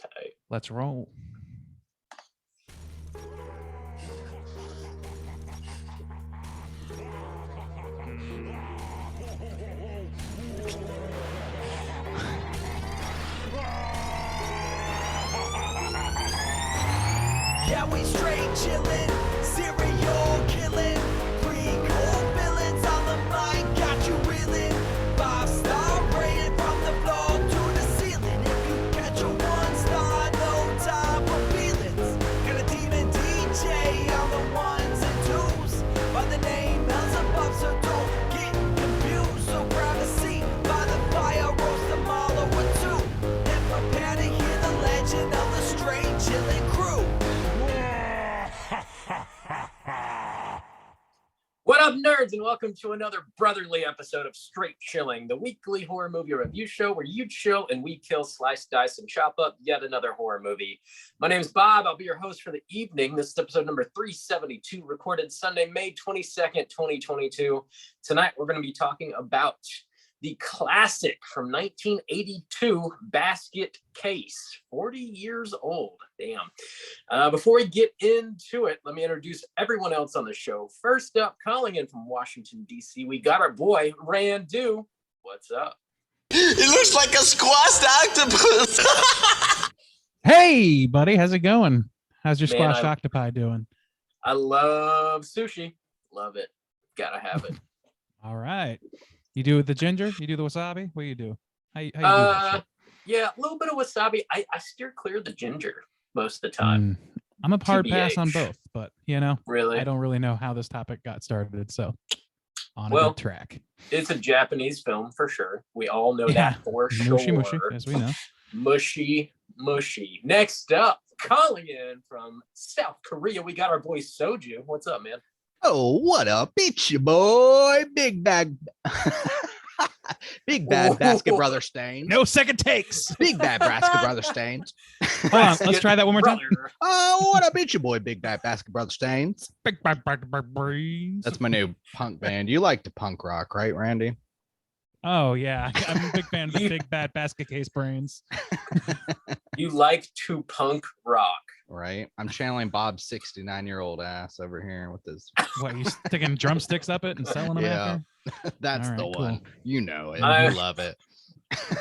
Tight. Let's roll. Yeah, we straight chillin', serial killing, pre-cool villains on the mic, got you reeling. 5-star rated from the floor to the ceiling. If you catch a 1-star, no time for feelings. Got a demon DJ on the ones and twos, by the name Beelzebub, so don't get confused. So grab a seat by the fire, roast them all over two, and prepare to hear the legend of the straight chillin' crew. What up, nerds, and welcome to another brotherly episode of Straight Chilling, the weekly horror movie review show where you chill and we kill, slice, dice, and chop up yet another horror movie. My name's Bob. I'll be your host for the evening. This is episode number 372, recorded Sunday, May 22nd, 2022. Tonight, we're going to be talking about the classic from 1982, Basket Case, 40 years old. Damn. Before we get into it, let me introduce everyone else on the show. First up, calling in from Washington, D.C., we got our boy, Randu. What's up? It looks like a squashed octopus. Hey, buddy, how's it going? How's your Man, squashed octopi doing? I love sushi. Love it. Gotta have it. All right. You do the ginger? You do the wasabi? What do you do? How you do that shit? Yeah, a little bit of wasabi. I steer clear of the ginger most of the time. I'm a hard pass on TBH. both, but you know, Really? I don't really know how this topic got started, so on a Well, good track. It's a Japanese film for sure. We all know Yeah. that for Mushy, sure. mushy, as we know. Mushy, mushy. Next up, calling in from South Korea, we got our boy Soju. What's up, man? Oh, what up? It's your boy, Big Bad, Big Bad Basket Brother Stains. No second takes. Big Bad Basket Brother Stains. Hold on, let's try that one more time. Brother. Oh, what up? It's your boy, Big Bad Basket Brother Stains. Big bad brains. That's my new punk band. You like to punk rock, right, Randy? Oh yeah, I'm a big fan of the Big Bad Basket Case brains. You like to punk rock. Right. I'm channeling Bob's 69-year-old ass over here with this. What, you sticking drumsticks up it and selling them Yeah. after? That's All right, the cool. one. You know it. I- You love it.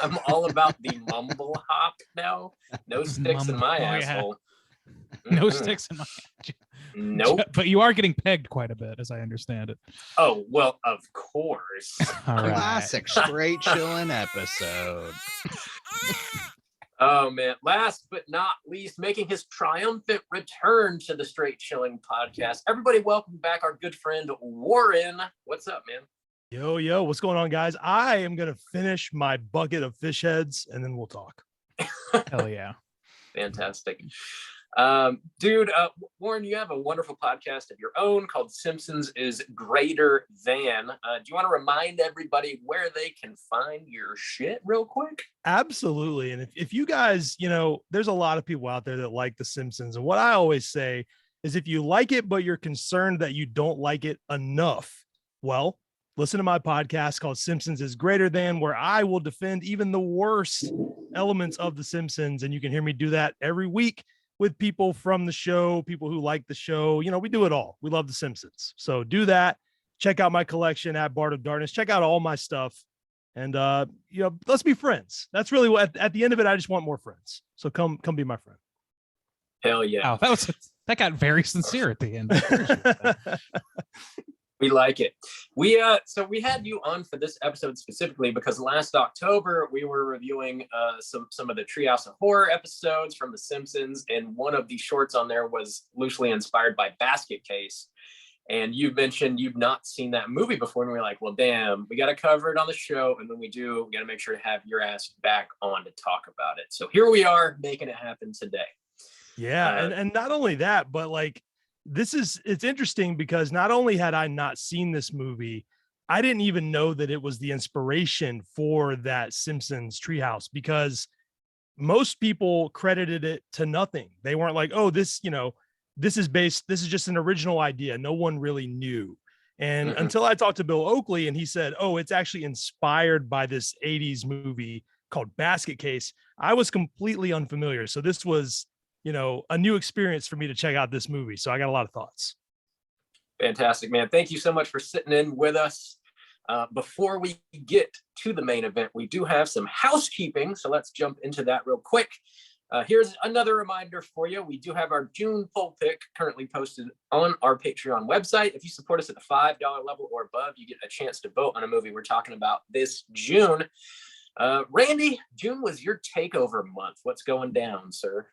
I'm all about the mumble hop now. No sticks in my Mumble, yeah. asshole. No Mm-mm. sticks in my. Nope. But you are getting pegged quite a bit, as I understand it. Oh, well, of course. All right. Classic straight chilling episode. Oh, man. Last but not least, making his triumphant return to the Straight Chilling podcast. Everybody, welcome back our good friend, Warren. What's up, man? Yo, what's going on, guys? I am going to finish my bucket of fish heads and then we'll talk. Hell yeah. Fantastic. Dude, Warren, you have a wonderful podcast of your own called Simpsons is Greater Than. Do you want to remind everybody where they can find your shit real quick? Absolutely. And if you guys, there's a lot of people out there that like The Simpsons. And what I always say is if you like it, but you're concerned that you don't like it enough, well, listen to my podcast called Simpsons is Greater Than, where I will defend even the worst elements of The Simpsons. And you can hear me do that every week with people from the show, people who like the show. We do it all. We love The Simpsons. So do that. Check out my collection at Bard of Darkness. Check out all my stuff. And, let's be friends. That's really what, at the end of it, I just want more friends. So come be my friend. Hell yeah. Wow, that got very sincere at the end. I appreciate that. We like it. So we had you on for this episode specifically because last October we were reviewing some of the Treehouse of Horror episodes from The Simpsons, and one of the shorts on there was loosely inspired by Basket Case. And you mentioned you've not seen that movie before, and we were like, well, damn, we got to cover it on the show, and when we do, we got to make sure to have your ass back on to talk about it. So here we are making it happen today. Yeah, and not only that, but like, it's interesting because not only had I not seen this movie, I didn't even know that it was the inspiration for that Simpsons treehouse, because most people credited it to nothing. They weren't like, oh, this is just an original idea. No one really knew. And until I talked to Bill Oakley and he said, oh, it's actually inspired by this 80s movie called Basket Case. I was completely unfamiliar. So this was, a new experience for me to check out this movie. So I got a lot of thoughts. Fantastic, man. Thank you so much for sitting in with us. Before we get to the main event, we do have some housekeeping. So let's jump into that real quick. Here's another reminder for you. We do have our June poll pick currently posted on our Patreon website. If you support us at the $5 level or above, you get a chance to vote on a movie we're talking about this June. Randy, June was your takeover month. What's going down, sir?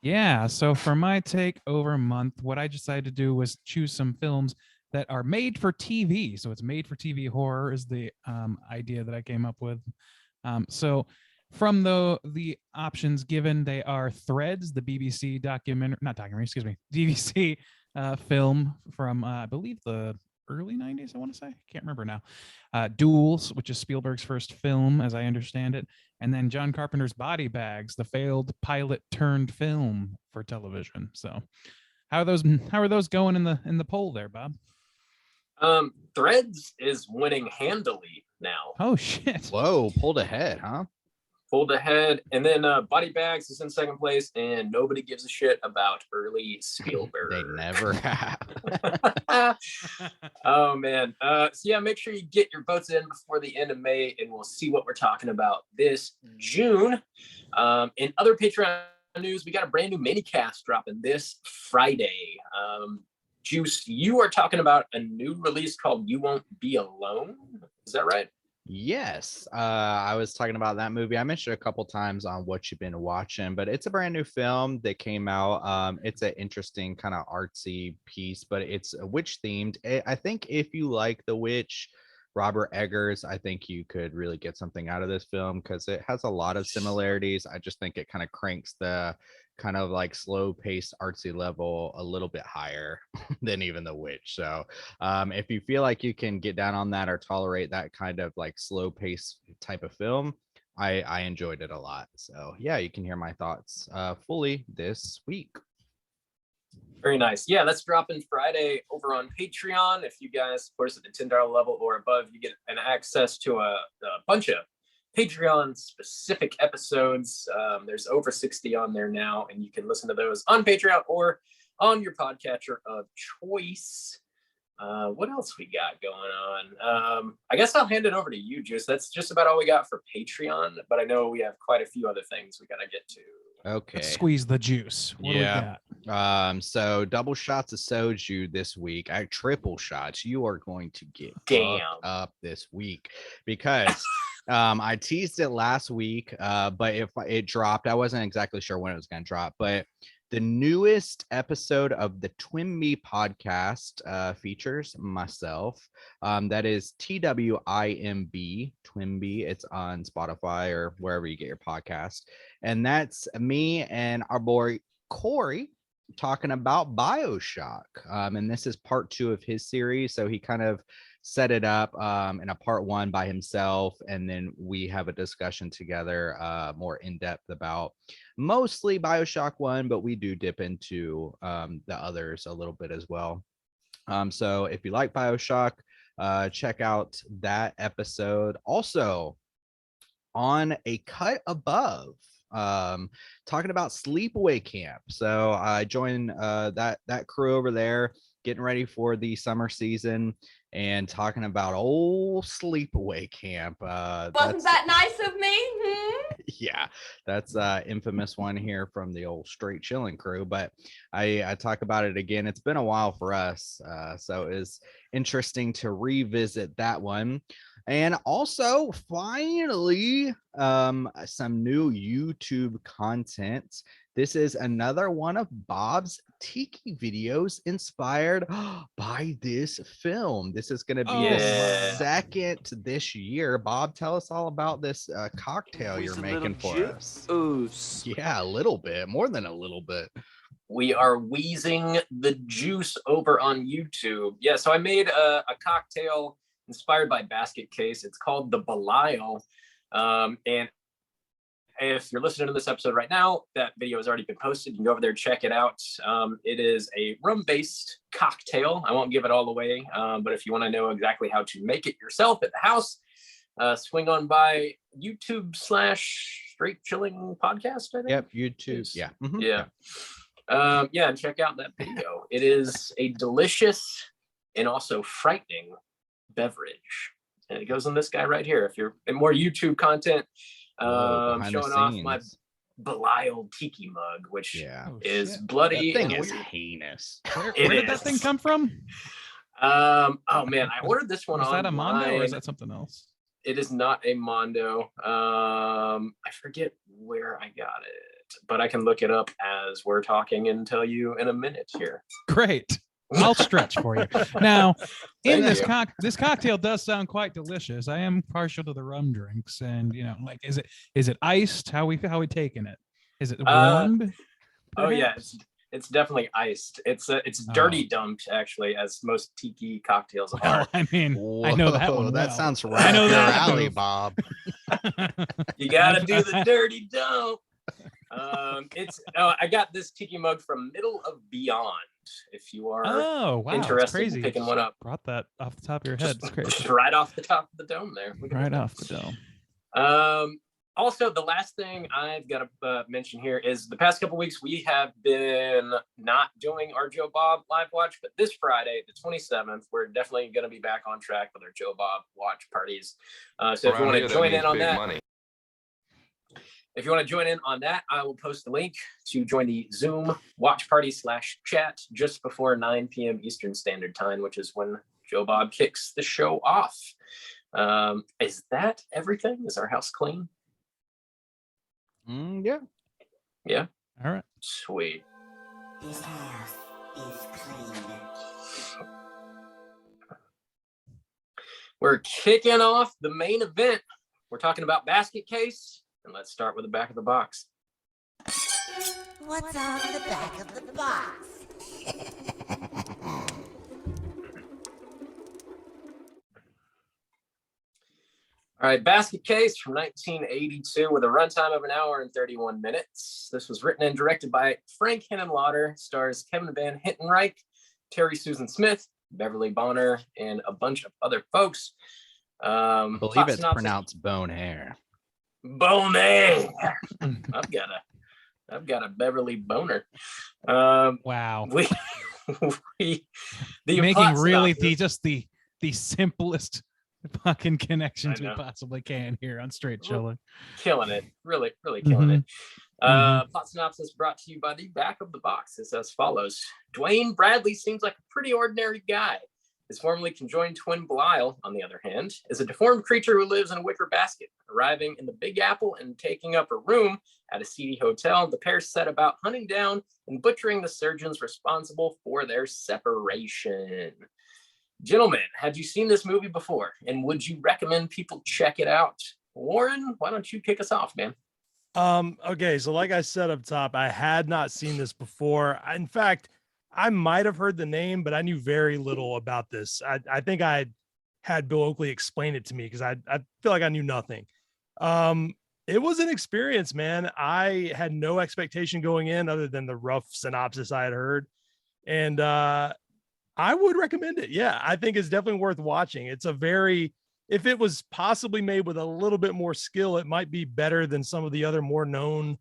Yeah, so for my takeover month, what I decided to do was choose some films that are made for TV. So it's made for TV horror is the idea that I came up with. So from the options given, they are Threads, the BBC BBC film from I believe the early 90s, I want to say. Can't remember now. Duels, which is Spielberg's first film, as I understand it. And then John Carpenter's Body Bags, the failed pilot turned film for television. So how are those going in the poll there, Bob? Threads is winning handily now. Oh shit. Whoa, pulled ahead, huh? Pulled ahead, and then Body Bags is in second place, and nobody gives a shit about early Spielberg. They never have. Oh man. So yeah, make sure you get your votes in before the end of May, and we'll see what we're talking about this June. In other Patreon news, we got a brand new mini cast dropping this Friday. Juice, you are talking about a new release called You Won't Be Alone. Is that right? Yes, I was talking about that movie. I mentioned a couple times on What You've Been Watching, but it's a brand new film that came out. It's an interesting kind of artsy piece, but it's witch themed. I think if you like The Witch, Robert Eggers, I think you could really get something out of this film because it has a lot of similarities. I just think it kind of cranks the kind of like slow paced artsy level a little bit higher than even The Witch. So if you feel like you can get down on that or tolerate that kind of like slow pace type of film, I enjoyed it a lot. So yeah, you can hear my thoughts fully this week. Very nice. Yeah, that's dropping Friday over on Patreon. If you guys support us at the $10 level or above, you get an access to a bunch of Patreon specific episodes. There's over 60 on there now, and you can listen to those on Patreon or on your podcatcher of choice. What else we got going on? I guess I'll hand it over to you, Juice. That's just about all we got for Patreon, but I know we have quite a few other things we got to get to. Okay. Let's squeeze the juice. What do we got? So double shots of soju this week. Triple shots. You are going to get Damn fucked up this week because I teased it last week, but if it dropped, I wasn't exactly sure when it was going to drop, but the newest episode of the Twimby podcast features myself. That is TWIMB, Twimby. It's on Spotify or wherever you get your podcast. And that's me and our boy Corey talking about BioShock. And this is part 2 of his series. So he kind of set it up in a part 1 by himself, and then we have a discussion together more in depth about mostly BioShock 1, but we do dip into the others a little bit as well. So if you like BioShock, check out that episode. Also on a cut above, talking about sleepaway camp. So I joined that crew over there, getting ready for the summer season and talking about old sleepaway camp. Wasn't that nice of me? Yeah, that's infamous one here from the old Straight Chilling crew, but I talk about it again. It's been a while for us, so it's interesting to revisit that one. And also finally some new YouTube content. This is another one of Bob's Tiki videos inspired by this film. This is going to be the second this year. Bob, tell us all about this cocktail you're making for us. Yeah, a little bit, more than a little bit. We are wheezing the juice over on YouTube. Yeah, so I made a cocktail inspired by Basket Case. It's called the Belial. And if you're listening to this episode right now, that video has already been posted. You can go over there, check it out. It is a rum-based cocktail. I won't give it all away, but if you want to know exactly how to make it yourself at the house, swing on by YouTube / Straight Chilling Podcast, I think. Yep, YouTube. Yeah. Mhm. Yeah, and check out that video. It is a delicious and also frightening beverage. And it goes on this guy right here. If you're in more YouTube content, Whoa, behind the showing off my scenes. Belial tiki mug, which Yeah. Oh, is shit. bloody That thing and is weird. heinous. Where It did that thing is. come from? Oh man, I ordered this one Was that a Mondo or is online. that something else? It is not a Mondo. I forget where I got it, but I can look it up as we're talking and tell you in a minute here. Great. I'll stretch for you. Now, in Thank this you. this cocktail does sound quite delicious. I am partial to the rum drinks, and like, is it iced? How we taking it? Is it warmed? Oh yeah, perhaps? it's definitely iced. It's dirty dumped actually, as most tiki cocktails are. Well, I mean, I know that Whoa, one. That well. sounds I right know up your that alley, move. Bob. You gotta do the dirty dump. I got this tiki mug from Middle of Beyond. If you are Oh wow, it's interested crazy. in You picking just one up, Brought that off the top of your head. It's crazy. just right off the top of the dome there. Look at Right that. off the dome. Also, the last thing I've got to mention here is the past couple weeks we have been not doing our Joe Bob live watch, but this Friday, the 27th, we're definitely going to be back on track with our Joe Bob watch parties. So if you want to join in on that, if you want to join in on that, I will post the link to join the Zoom watch party / chat just before 9 p.m. Eastern Standard Time, which is when Joe Bob kicks the show off. Is that everything? Is our house clean? Yeah. Yeah. All right. Sweet. This house is clean. We're kicking off the main event. We're talking about Basket Case, and let's start with the back of the box. What's on the back of the box? All right, Basket Case from 1982 with a runtime of 1 hour and 31 minutes. This was written and directed by Frank Henenlotter, stars Kevin Van Hittenreich, Terry Susan Smith, Beverly Bonner, and a bunch of other folks. I believe it's pronounced bone hair. Boner. I've got a Beverly Boner. Wow. The Making plot really synopsis- the simplest fucking connections I we know. possibly can here on Straight Chilling. killing it, really killing it. Mhm. Plot synopsis brought to you by the back of the box is as follows. Dwayne Bradley seems like a pretty ordinary guy. His formerly conjoined twin Belial, on the other hand, is a deformed creature who lives in a wicker basket. Arriving in the Big Apple and taking up a room at a seedy hotel, the pair set about hunting down and butchering the surgeons responsible for their separation. Gentlemen, had you seen this movie before, and would you recommend people check it out? Warren, why don't you kick us off, man? Okay, so like I said up top, I had not seen this before. In fact, I might have heard the name, but I knew very little about this. I think I had Bill Oakley explain it to me because I feel like I knew nothing. It was an experience, man. I had no expectation going in other than the rough synopsis I had heard. And I would recommend it. Yeah, I think it's definitely worth watching. It's a very, if it was possibly made with a little bit more skill, it might be better than some of the other more known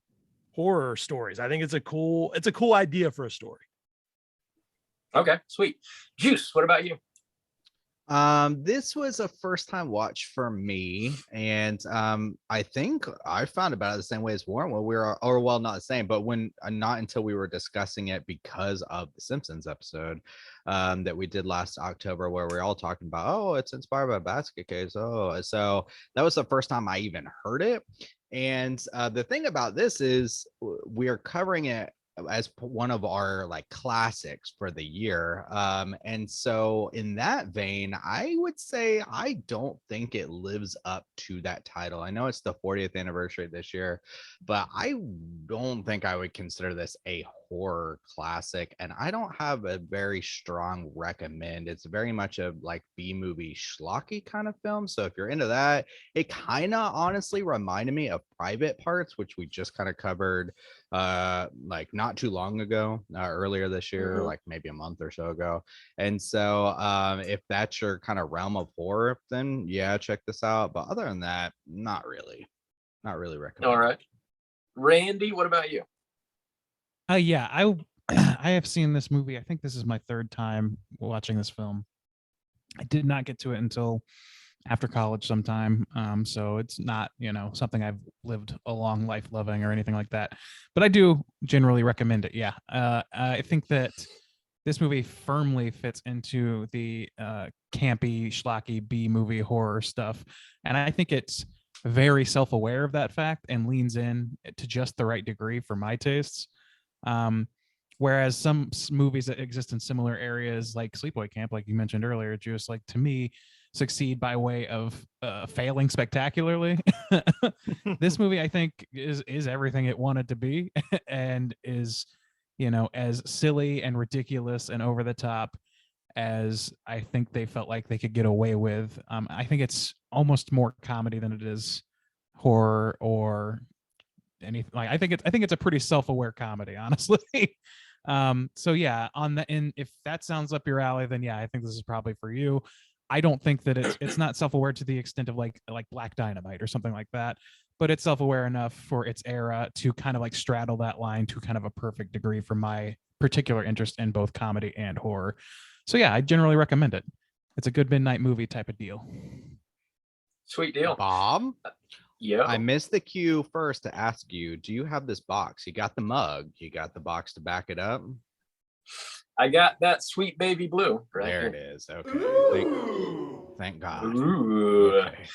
horror stories. I think it's a cool idea for a story. Okay, sweet. Juice, what about you? This was a first time watch for me, and I think I found about it the same way as Warren when we were, or well, not the same, but when not until we were discussing it because of the Simpsons episode that we did last October, where we were all talking about, oh, it's inspired by Basket Case. Oh, so that was the first time I even heard it. And the thing about this is we are covering it as one of our like classics for the year, and so in that vein, I would say I don't think it lives up to that title. I know it's the 40th anniversary this year, but I don't think I would consider this a horror classic, and I don't have a very strong recommend. It's very much a like B-movie schlocky kind of film. So if you're into that, it kind of honestly reminded me of Private Parts, which we just kind of covered like not too long ago, earlier this year, like maybe a month or so ago. And so if that's your kind of realm of horror, then yeah, check this out. But other than that, not really recommend. All right. Randy, what about you? Yeah, I have seen this movie. I think this is my third time watching this film. I did not get to it until after college sometime. So it's not, something I've lived a long life loving or anything like that. But I do generally recommend it. Yeah. I think that this movie firmly fits into the campy, schlocky B movie horror stuff. And I think it's very self-aware of that fact and leans in to just the right degree for my tastes. Whereas some movies that exist in similar areas like Sleepaway Camp, like you mentioned earlier, just like to me succeed by way of failing spectacularly. This movie, I think, is everything it wanted to be and is, as silly and ridiculous and over the top as I think they felt like they could get away with. I think it's almost more comedy than it is horror or anything. Like I think it's a pretty self-aware comedy, honestly. So yeah, if that sounds up your alley, then yeah, I think this is probably for you. I don't think that it's not self-aware to the extent of like Black Dynamite or something like that, but it's self-aware enough for its era to kind of like straddle that line to kind of a perfect degree for my particular interest in both comedy and horror. So yeah, I generally recommend it. It's a good midnight movie type of deal. Sweet deal. Bob? Yeah. I missed the cue first to ask you, do you have this box? You got the mug. You got the box to back it up? I got that sweet baby blue. Right there here. it is. Okay. Thank God. Ooh. Okay.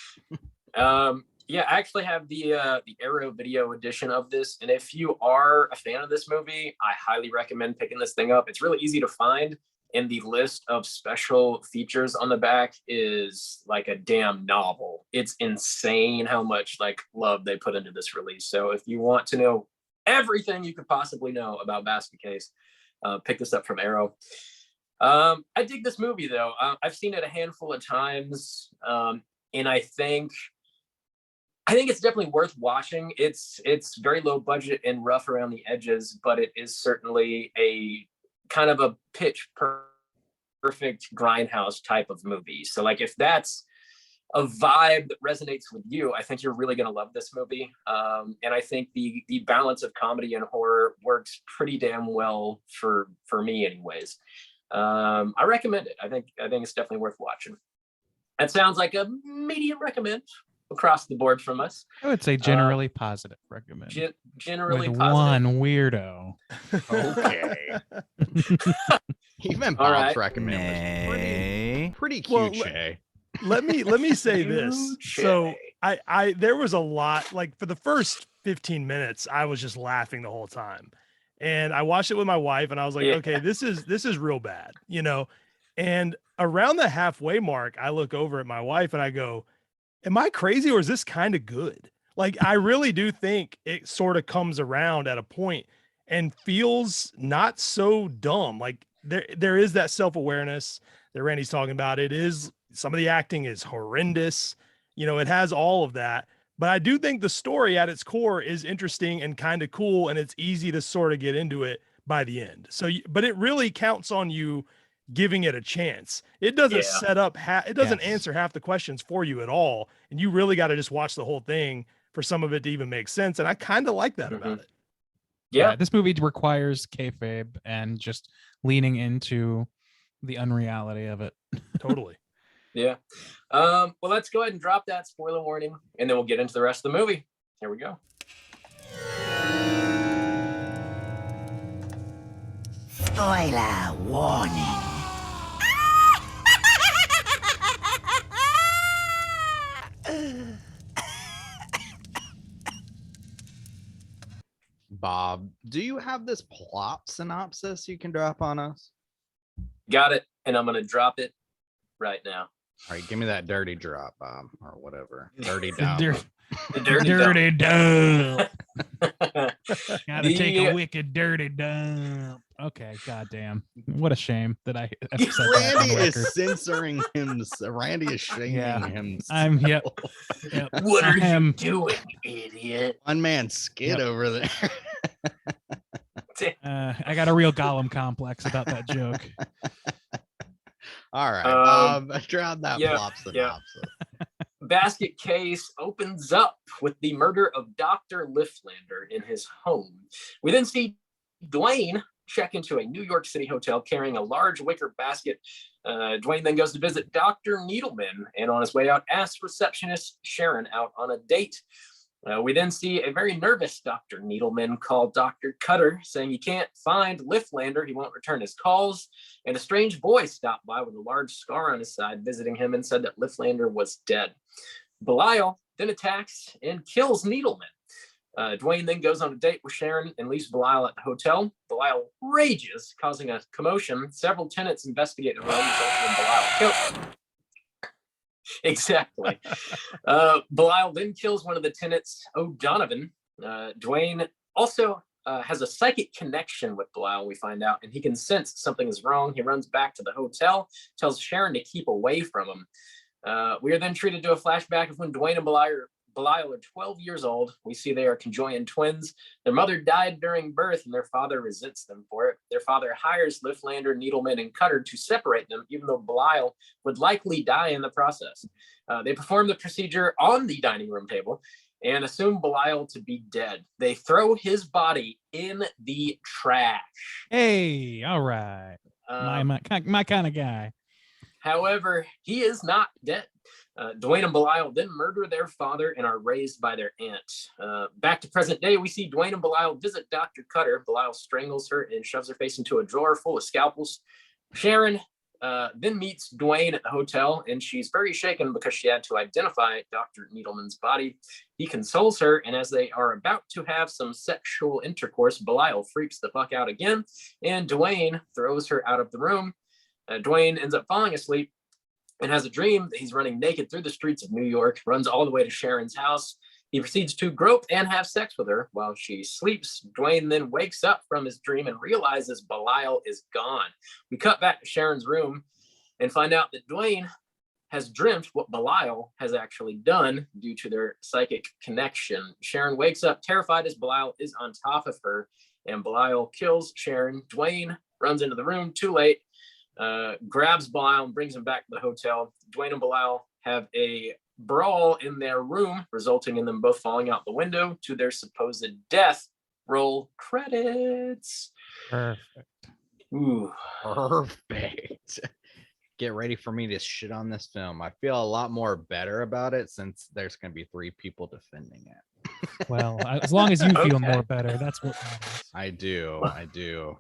Yeah, I actually have the Arrow video edition of this. And if you are a fan of this movie, I highly recommend picking this thing up. It's really easy to find. And the list of special features on the back is like a damn novel. It's insane how much like love they put into this release. So if you want to know everything you could possibly know about Basket Case, pick this up from Arrow. I dig this movie though. I've seen it a handful of times, and I think it's definitely worth watching. It's very low budget and rough around the edges, but it is certainly a kind of a pitch perfect grindhouse type of movie. So like if that's a vibe that resonates with you, I think you're really going to love this movie. And I think the balance of comedy and horror works pretty damn well for me anyways. I recommend it. I think it's definitely worth watching. That sounds like a medium recommend across the board from us. I would say generally positive recommend. Generally with positive. One weirdo. Okay. Even Bob's recommend was pretty cute. Let me say this. So I there was a lot, like for the first 15 minutes, I was just laughing the whole time. And I watched it with my wife and I was like, okay, this is real bad, And around the halfway mark, I look over at my wife and I go, am I crazy or is this kind of good? Like, I really do think it sort of comes around at a point and feels not so dumb. Like there is that self-awareness that Randy's talking about. It is, some of the acting is horrendous. It has all of that, but I do think the story at its core is interesting and kind of cool. And it's easy to sort of get into it by the end. So, but it really counts on you giving it a chance. It doesn't set up, it doesn't answer half the questions for you at all. And you really got to just watch the whole thing for some of it to even make sense. And I kind of like that about it. Yeah, this movie requires kayfabe and just leaning into the unreality of it. Totally. Yeah. Well, let's go ahead and drop that spoiler warning and then we'll get into the rest of the movie. Here we go. Spoiler warning. Bob, do you have this plot synopsis you can drop on us? Got it. And I'm going to drop it right now. All right, give me that dirty drop, Bob, or whatever. Dirty dump. The dirty dump. Gotta take a wicked dirty dump. Okay, goddamn. What a shame that I have said that on Randy record. is censoring him. Randy is shaming himself. Yep. What are I you am- doing, idiot? One man skid over there. I got a real Gollum complex about that joke. All right, drown that yeah, flop synopsis. Basket case opens up with the murder of Dr. Lifflander in his home. We then see Dwayne check into a New York City hotel carrying a large wicker basket. Dwayne then goes to visit Dr. Needleman, and on his way out asks receptionist Sharon out on a date. We then see a very nervous Dr. Needleman call Dr. Cutter, saying he can't find Lifflander, he won't return his calls, and a strange boy stopped by with a large scar on his side visiting him and said that Lifflander was dead. Belial then attacks and kills Needleman. Dwayne then goes on a date with Sharon and leaves Belial at the hotel. Belial rages, causing a commotion. Several tenants investigate the room, resulting in Belial killed. Exactly. Belial then kills one of the tenants, O'Donovan. Dwayne also has a psychic connection with Belial, we find out, and he can sense something is wrong. He runs back to the hotel, tells Sharon to keep away from him. We are then treated to a flashback of when Dwayne and Belial are 12 years old. We see they are conjoined twins. Their mother died during birth, and their father resents them for it. Their father hires Lifflander, Needleman, and Cutter to separate them, even though Belial would likely die in the process. They perform the procedure on the dining room table and assume Belial to be dead. They throw his body in the trash. Hey, all right. My kind of guy. However, he is not dead. Dwayne and Belial then murder their father and are raised by their aunt. Back to present day, we see Dwayne and Belial visit Dr. Cutter. Belial strangles her and shoves her face into a drawer full of scalpels. Sharon then meets Dwayne at the hotel, and she's very shaken because she had to identify Dr. Needleman's body. He consoles her, and as they are about to have some sexual intercourse, Belial freaks the fuck out again, and Dwayne throws her out of the room. Dwayne ends up falling asleep and has a dream that he's running naked through the streets of New York, runs all the way to Sharon's house. He proceeds to grope and have sex with her while she sleeps. Dwayne then wakes up from his dream and realizes Belial is gone. We cut back to Sharon's room and find out that Dwayne has dreamt what Belial has actually done due to their psychic connection. Sharon wakes up terrified as Belial is on top of her, and Belial kills Sharon. Dwayne runs into the room too late, grabs Belial and brings him back to the hotel. Dwayne and Belial have a brawl in their room, resulting in them both falling out the window to their supposed death. Roll credits. Perfect. Ooh. Perfect. Get ready for me to shit on this film. I feel a lot more better about it since there's going to be 3 people defending it. Well, as long as you feel Okay. more better, that's what matters. I do.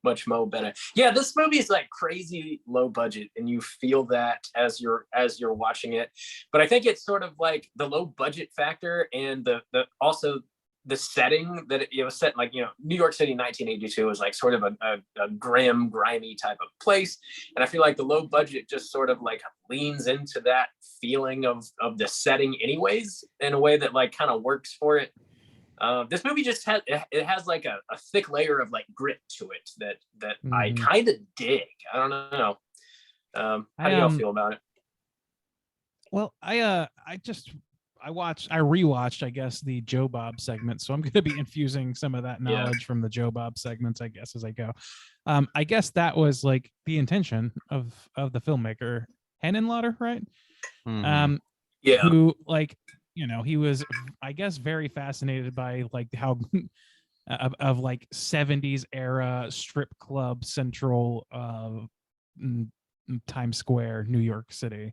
Much more better. Yeah, this movie is like crazy low budget, and you feel that as you're watching it. But I think it's sort of like the low budget factor and the also the setting that it was set, like, you know, New York City 1982 is like sort of a grim, grimy type of place. And I feel like the low budget just sort of like leans into that feeling of the setting anyways, in a way that like kind of works for it. This movie just has like a thick layer of like grit to it that I kind of dig. I don't know. How do y'all feel about it? Well, I rewatched, I guess, the Joe Bob segment, so I'm going to be infusing some of that knowledge from the Joe Bob segments, I guess, as I go. I guess that was like the intention of the filmmaker Henenlotter, right? Mhm. Yeah. Who, like, you know, he was, I guess, very fascinated by like how of like 70s era strip club central Times Square, New York City.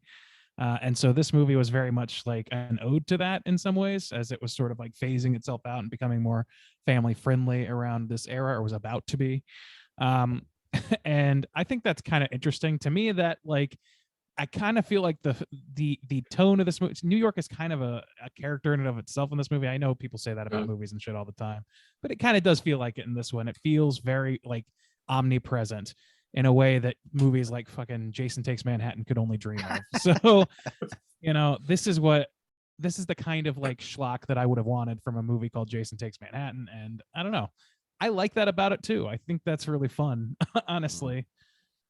And so this movie was very much like an ode to that in some ways, as it was sort of like phasing itself out and becoming more family friendly around this era, or was about to be. And I think that's kind of interesting to me, that like, I kind of feel like the tone of this movie, New York is kind of a character in and of itself in this movie. I know people say that about movies and shit all the time, but it kind of does feel like it in this one. It feels very like omnipresent in a way that movies like fucking Jason Takes Manhattan could only dream of. So, you know, this is what this is the kind of like schlock that I would have wanted from a movie called Jason Takes Manhattan, and I don't know, I like that about it too. I think that's really fun, honestly.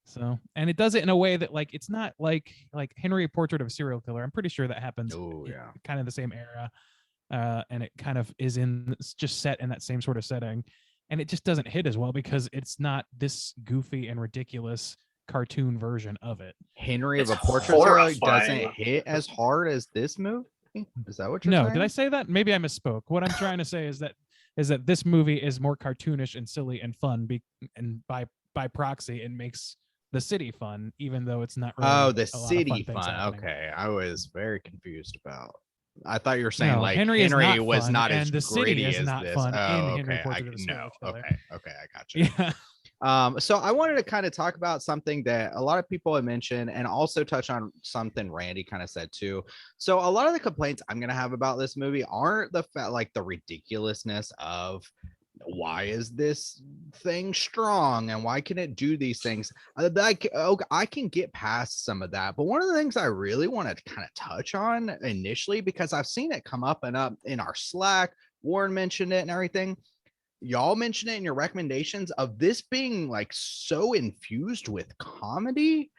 So, and it does it in a way that like it's not like Henry, a Portrait of a Serial Killer. I'm pretty sure that happens kind of the same era, and it kind of is just set in that same sort of setting, and it just doesn't hit as well because it's not this goofy and ridiculous cartoon version of it. Henry of a Portrait doesn't hit as hard as this movie. Is that what you're saying? No, did I say that? Maybe I misspoke. What I'm trying to say is that this movie is more cartoonish and silly and fun, and by proxy, it makes the city fun, even though it's not really the city fun. Okay, I was very confused about. I thought you were saying like Henry was not as gritty as this. Fun oh, in Henry okay. Portrait of a Serial Killer. Okay, I got you. Yeah. So I wanted to kind of talk about something that a lot of people have mentioned, and also touch on something Randy kind of said too. So a lot of the complaints I'm gonna have about this movie aren't the the ridiculousness of why is this thing strong and why can it do these things. I can get past some of that, but one of the things I really want to kind of touch on initially, because I've seen it come up and up in our Slack, Warren mentioned it and everything, y'all mentioned it in your recommendations, of this being like so infused with comedy,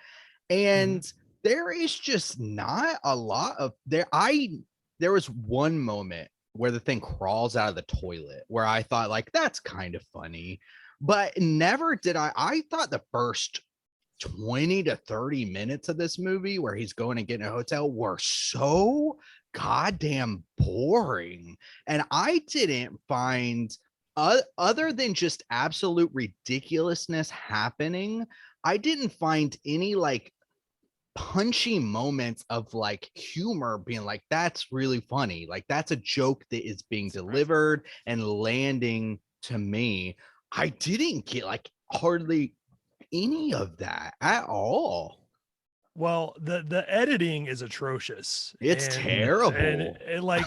and there is just not a lot of there was one moment where the thing crawls out of the toilet where I thought like that's kind of funny, but never did I thought the first 20 to 30 minutes of this movie where he's going and getting a hotel were so goddamn boring, and I didn't find other than just absolute ridiculousness happening, I didn't find any like punchy moments of like humor being like that's really funny, like that's a joke that is being delivered and landing. To me, I didn't get like hardly any of that at all. Well, the editing is atrocious. It's terrible. And like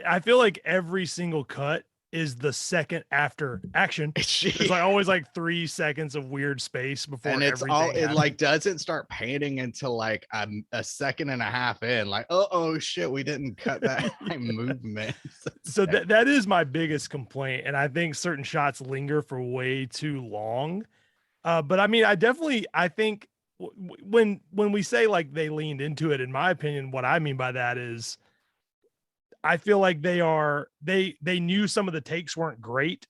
I feel like every single cut is the second after action. It's like always like 3 seconds of weird space before, and it's all it like doesn't start panning until like a second and a half in, like oh shit, we didn't cut that movement. So that is my biggest complaint, and I think certain shots linger for way too long. But I mean, I think when we say like they leaned into it, in my opinion, what I mean by that is I feel like they knew some of the takes weren't great,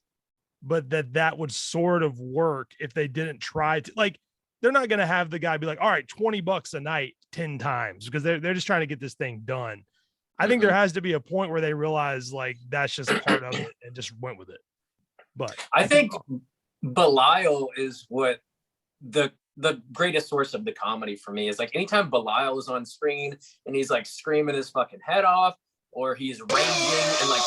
but that would sort of work if they didn't try to. Like, they're not going to have the guy be like, all right, $20 a night 10 times, because they're just trying to get this thing done. I think there has to be a point where they realize like that's just part of it and just went with it. But I think Belial is what the greatest source of the comedy for me is. Like anytime Belial is on screen and he's like screaming his fucking head off, or he's raging and like,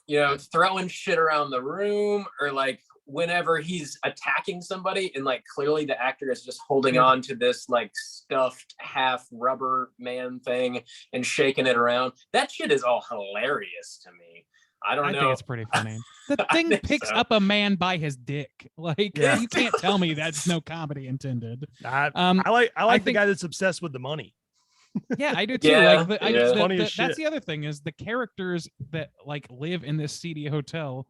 you know, throwing shit around the room, or like whenever he's attacking somebody and like clearly the actor is just holding on to this like stuffed half rubber man thing and shaking it around, that shit is all hilarious to me. I think it's pretty funny. The thing picks up a man by his dick. Like, you can't tell me that's no comedy intended. I like the guy that's obsessed with the money. Yeah, I do too. Yeah, That's the other thing, is the characters that like live in this seedy hotel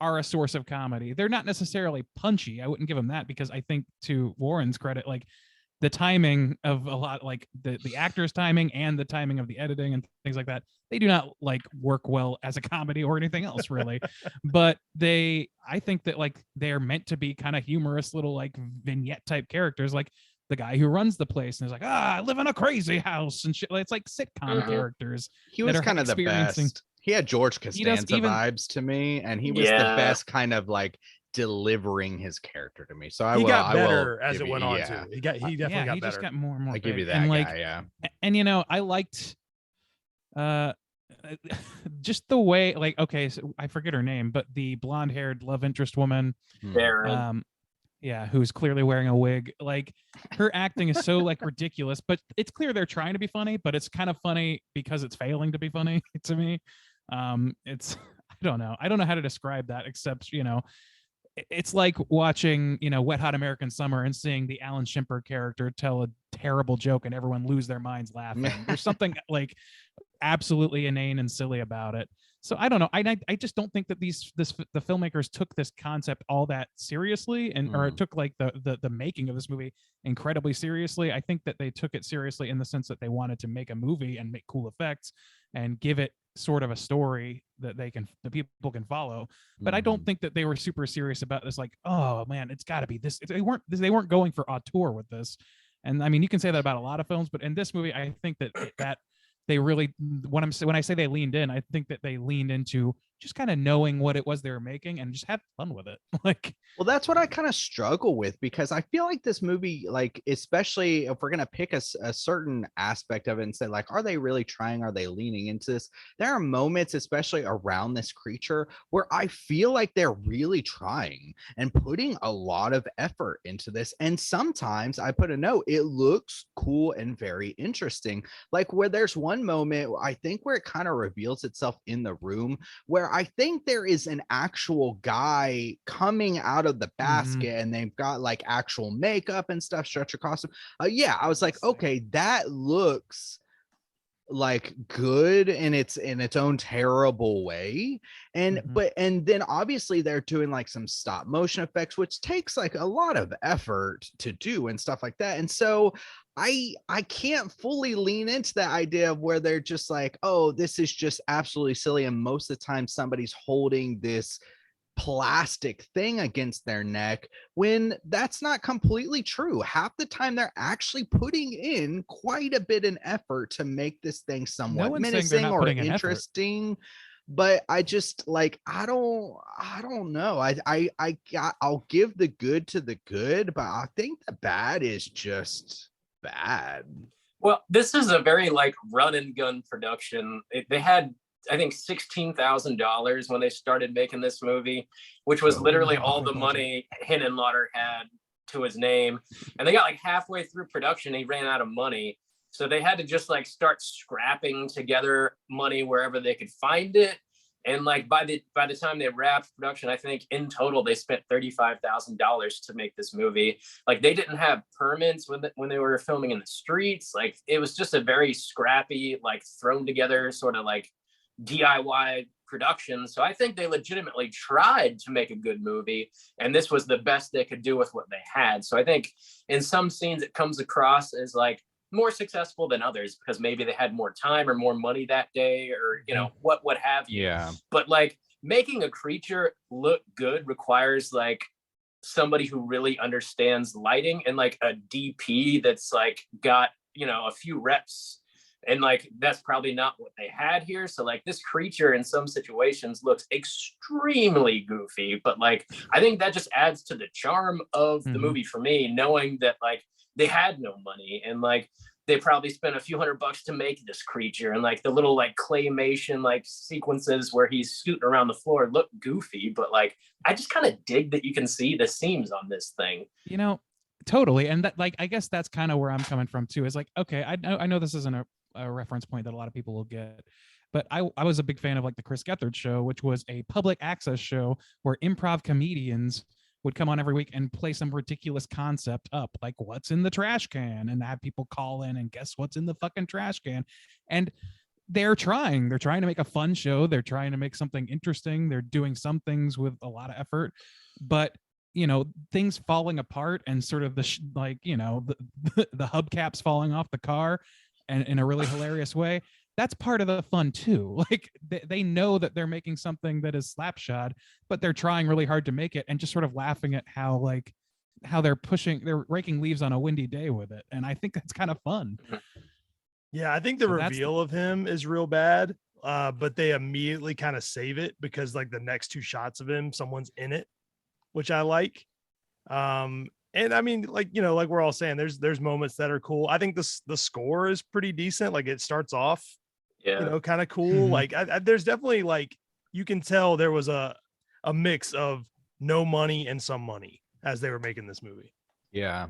are a source of comedy. They're not necessarily punchy. I wouldn't give them that, because I think, to Warren's credit, like the timing of a lot, like the actor's timing and the timing of the editing and things like that, they do not like work well as a comedy or anything else really. But I think that like they're meant to be kind of humorous little like vignette type characters, like the guy who runs the place and is like, I live in a crazy house and shit. It's like sitcom characters. He was kind of the best. He had George Costanza vibes to me, and he was the best kind of like delivering his character to me. So he got better as it went on too. He definitely got better. Just got more and more. I give you that, and like, guy, yeah. And you know, I liked just the way, like, okay, so I forget her name, but the blonde-haired love interest woman, who's clearly wearing a wig. Like, her acting is so like ridiculous, but it's clear they're trying to be funny, but it's kind of funny because it's failing to be funny to me. I don't know how to describe that, except, you know, it's like watching, Wet Hot American Summer and seeing the Alan Shimper character tell a terrible joke and everyone lose their minds laughing. There's something like absolutely inane and silly about it. So I don't know. I just don't think that the filmmakers took this concept all that seriously, or it took like the making of this movie incredibly seriously. I think that they took it seriously in the sense that they wanted to make a movie and make cool effects and give it sort of a story that the people can follow. But I don't think that they were super serious about this. Like, oh man, it's got to be this. They weren't going for auteur with this. And I mean, you can say that about a lot of films, but in this movie, I think that they really, when I say they leaned in, I think that they leaned into just kind of knowing what it was they were making and just had fun with it. Like, well, that's what I kind of struggle with, because I feel like this movie, like, especially if we're going to pick a certain aspect of it and say, like, are they really trying? Are they leaning into this? There are moments, especially around this creature, where I feel like they're really trying and putting a lot of effort into this. And sometimes I put a note, it looks cool and very interesting. Like, where there's one moment, I think, where it kind of reveals itself in the room, where I think there is an actual guy coming out of the basket and they've got like actual makeup and stuff, stretcher costume. Yeah, I was like, okay, that looks like good in its own terrible way. And and then obviously they're doing like some stop motion effects, which takes like a lot of effort to do and stuff like that. And so I can't fully lean into that idea of where they're just like, oh, this is just absolutely silly, and most of the time somebody's holding this plastic thing against their neck, when that's not completely true. Half the time they're actually putting in quite a bit of effort to make this thing somewhat menacing or interesting. But I just like, I don't know. I'll give the good to the good, but I think the bad is just bad. Well, this is a very like run and gun production. They had, I think, $16,000 when they started making this movie, which was literally all the money Henenlotter had to his name. And they got like halfway through production, he ran out of money. So they had to just like start scrapping together money wherever they could find it. And like by the time they wrapped production, I think in total they spent $35,000 to make this movie. Like, they didn't have permits when they were filming in the streets. Like, it was just a very scrappy, like thrown together sort of like DIY production. So I think they legitimately tried to make a good movie, and this was the best they could do with what they had. So I think in some scenes it comes across as like more successful than others because maybe they had more time or more money that day, or what have you. Yeah. But like, making a creature look good requires like somebody who really understands lighting and like a DP that's like got a few reps. And like, that's probably not what they had here. So like, this creature in some situations looks extremely goofy, but like, I think that just adds to the charm of the movie for me, knowing that like they had no money and like they probably spent a few $100 to make this creature, and like the little like claymation like sequences where he's scooting around the floor look goofy, but like I just kind of dig that you can see the seams on this thing. Totally. And that, like, I guess that's kind of where I'm coming from too, is like, okay, I know this isn't a reference point that a lot of people will get, but I was a big fan of like the Chris Gethard show, which was a public access show where improv comedians would come on every week and play some ridiculous concept up, like what's in the trash can, and have people call in and guess what's in the fucking trash can. And they're trying to make a fun show. They're trying to make something interesting. They're doing some things with a lot of effort, but things falling apart and sort of the hubcaps falling off the car and in a really hilarious way. That's part of the fun too. Like, they know that they're making something that is slapshod, but they're trying really hard to make it, and just sort of laughing at how they're raking leaves on a windy day with it. And I think that's kind of fun. Yeah, I think the reveal of him is real bad, but they immediately kind of save it because like the next two shots of him, someone's in it, which I like. And I mean, like, like we're all saying, there's moments that are cool. I think the score is pretty decent. Like, it starts off, kind of cool. Like, there's definitely, like, you can tell there was a mix of no money and some money as they were making this movie. Yeah.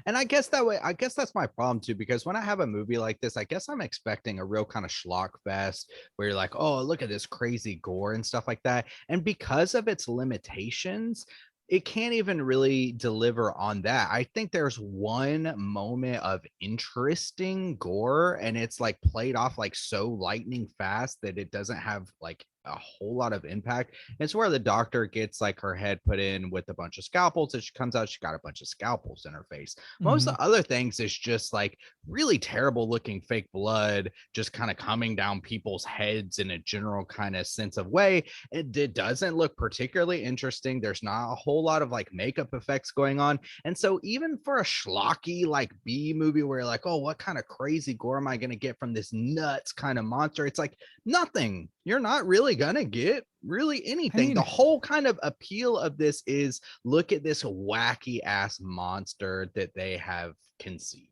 And I guess that's my problem too, because when I have a movie like this, I guess I'm expecting a real kind of schlock fest where you're like, oh, look at this crazy gore and stuff like that. And because of its limitations, it can't even really deliver on that. I think there's one moment of interesting gore, and it's like played off like so lightning fast that it doesn't have like a whole lot of impact. It's where the doctor gets like her head put in with a bunch of scalpels, and she comes out, she got a bunch of scalpels in her face. Most of the other things is just like really terrible looking fake blood just kind of coming down people's heads in a general kind of sense of way. It doesn't look particularly interesting. There's not a whole lot of like makeup effects going on. And so even for a schlocky like B movie where you're like, oh, what kind of crazy gore am I going to get from this nuts kind of monster? It's like nothing. You're not really going to get really anything. I mean, the whole kind of appeal of this is look at this wacky ass monster that they have conceived.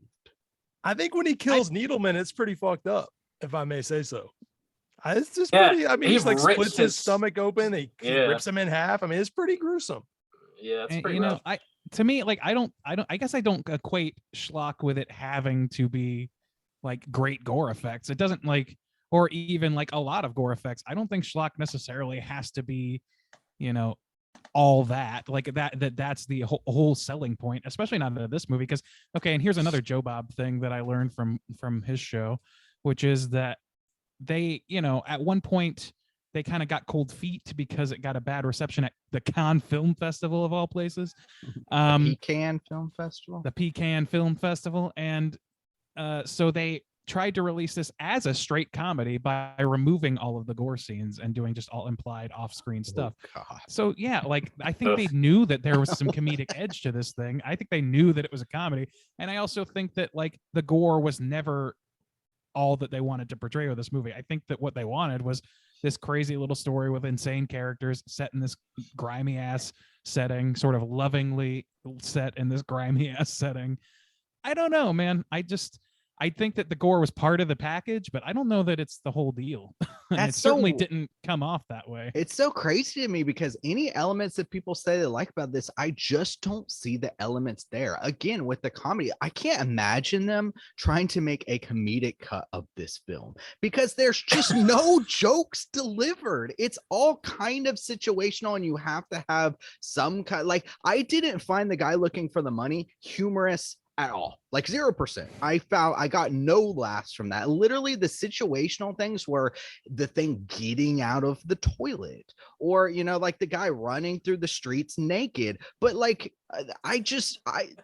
I think when he kills Needleman, it's pretty fucked up, if I may say so. It's just pretty. I mean, he he's like rips splits his stomach open. He rips him in half. I mean, it's pretty gruesome. Yeah, it's and, pretty you rough. know, to me, like I guess I don't equate schlock with it having to be like great gore effects. It doesn't like, or even like a lot of gore effects. I don't think schlock necessarily has to be, you know, all that like that's the whole selling point, especially not in this movie. Because okay, and here's another Joe Bob thing that I learned from his show, which is that they, you know, at one point they kind of got cold feet because it got a bad reception at the Cannes Film Festival of all places. Pecan Film Festival. The Pecan Film Festival. And so they tried to release this as a straight comedy by removing all of the gore scenes and doing just all implied off-screen stuff. So yeah, like I think they knew that there was some comedic edge to this thing. I think they knew that it was a comedy. And I also think that like the gore was never all that they wanted to portray with this movie. I think that what they wanted was this crazy little story with insane characters set in this grimy ass setting, sort of lovingly set in this grimy ass setting. I don't know, man. I think that the gore was part of the package, but I don't know that it's the whole deal. And it certainly didn't come off that way. It's so crazy to me because any elements that people say they like about this, I just don't see the elements there. Again, with the comedy, I can't imagine them trying to make a comedic cut of this film because there's just no jokes delivered. It's all kind of situational, and you have to have some kind. Like, I didn't find the guy looking for the money humorous at all, like 0%. I got no laughs from that. Literally the situational things were the thing getting out of the toilet, or you know, like the guy running through the streets naked. But like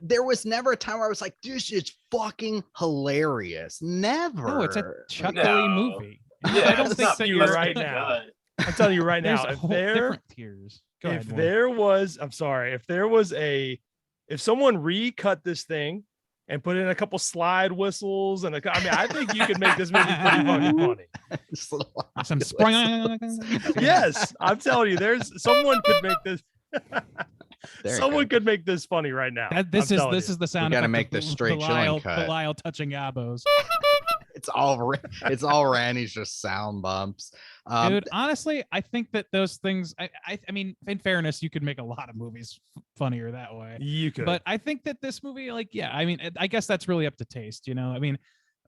there was never a time where I was like, this is fucking hilarious. Never. No, it's a chuckly movie. Yeah, I don't think that you're right now. I'm telling you right now, if different tiers. Go ahead, if someone recut this thing and put in a couple slide whistles and I think you could make this movie pretty fucking funny. Some spring. Yes, I'm telling you, someone could make this. Someone could make this funny right now. This is the sound. You gotta make the straight chilling cut. Belial touching abos. It's all Randy's just sound bumps. Dude, honestly, I think that those things. I mean, in fairness, you could make a lot of movies funnier that way. You could, but I think that this movie, like, yeah, I mean, I guess that's really up to taste. You know, I mean,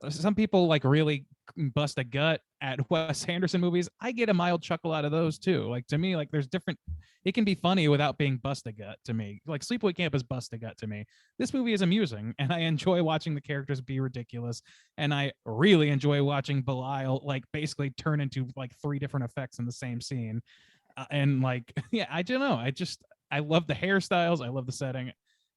some people like really bust a gut at Wes Anderson movies. I get a mild chuckle out of those too. Like, to me, like, there's different. It can be funny without being bust a gut to me. Like Sleepaway Camp is bust a gut to me. This movie is amusing, and I enjoy watching the characters be ridiculous. And I really enjoy watching Belial like basically turn into like 3 different effects in the same scene. And like, yeah, I don't know. I love the hairstyles. I love the setting.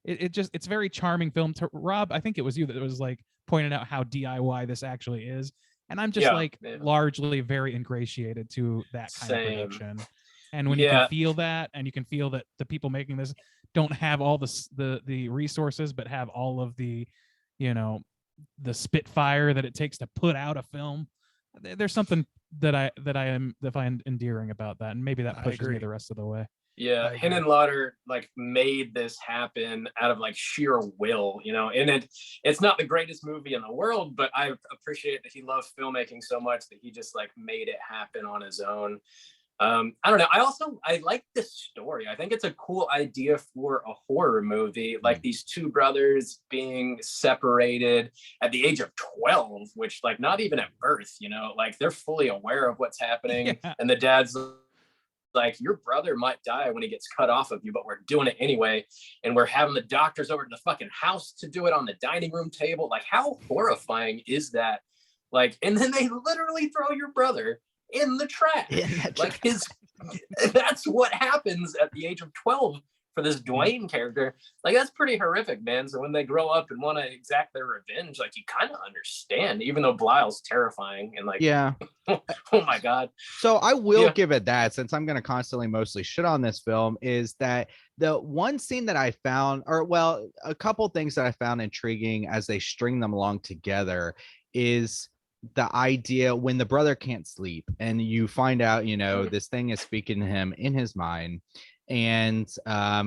It's very charming film. To Rob, I think it was you that was like pointed out how DIY this actually is. And I'm just largely very ingratiated to that kind of production. And when you can feel that, and you can feel that the people making this don't have all the resources, but have all of the, you know, the spitfire that it takes to put out a film. There's something that I find endearing about that, and maybe that pushes me the rest of the way. Yeah, Henenlotter like made this happen out of like sheer will, you know, and it's not the greatest movie in the world, but I appreciate that he loves filmmaking so much that he just like made it happen on his own. I don't know. I like this story. I think it's a cool idea for a horror movie, like these 2 brothers being separated at the age of 12, which like not even at birth, you know, like they're fully aware of what's happening. And the dad's like, your brother might die when he gets cut off of you, but we're doing it anyway. And we're having the doctors over to the fucking house to do it on the dining room table. Like, how horrifying is that? Like, and then they literally throw your brother in the trash. Like, that's what happens at the age of 12 for this Dwayne character. Like, that's pretty horrific, man. So when they grow up and want to exact their revenge, like, you kind of understand, even though Blyle's terrifying and like, Yeah. Oh my God. So I will give it that, since I'm going to constantly mostly shit on this film, is that the one scene that I found, or well, a couple things that I found intriguing as they string them along together, is the idea when the brother can't sleep and you find out, you know, this thing is speaking to him in his mind, and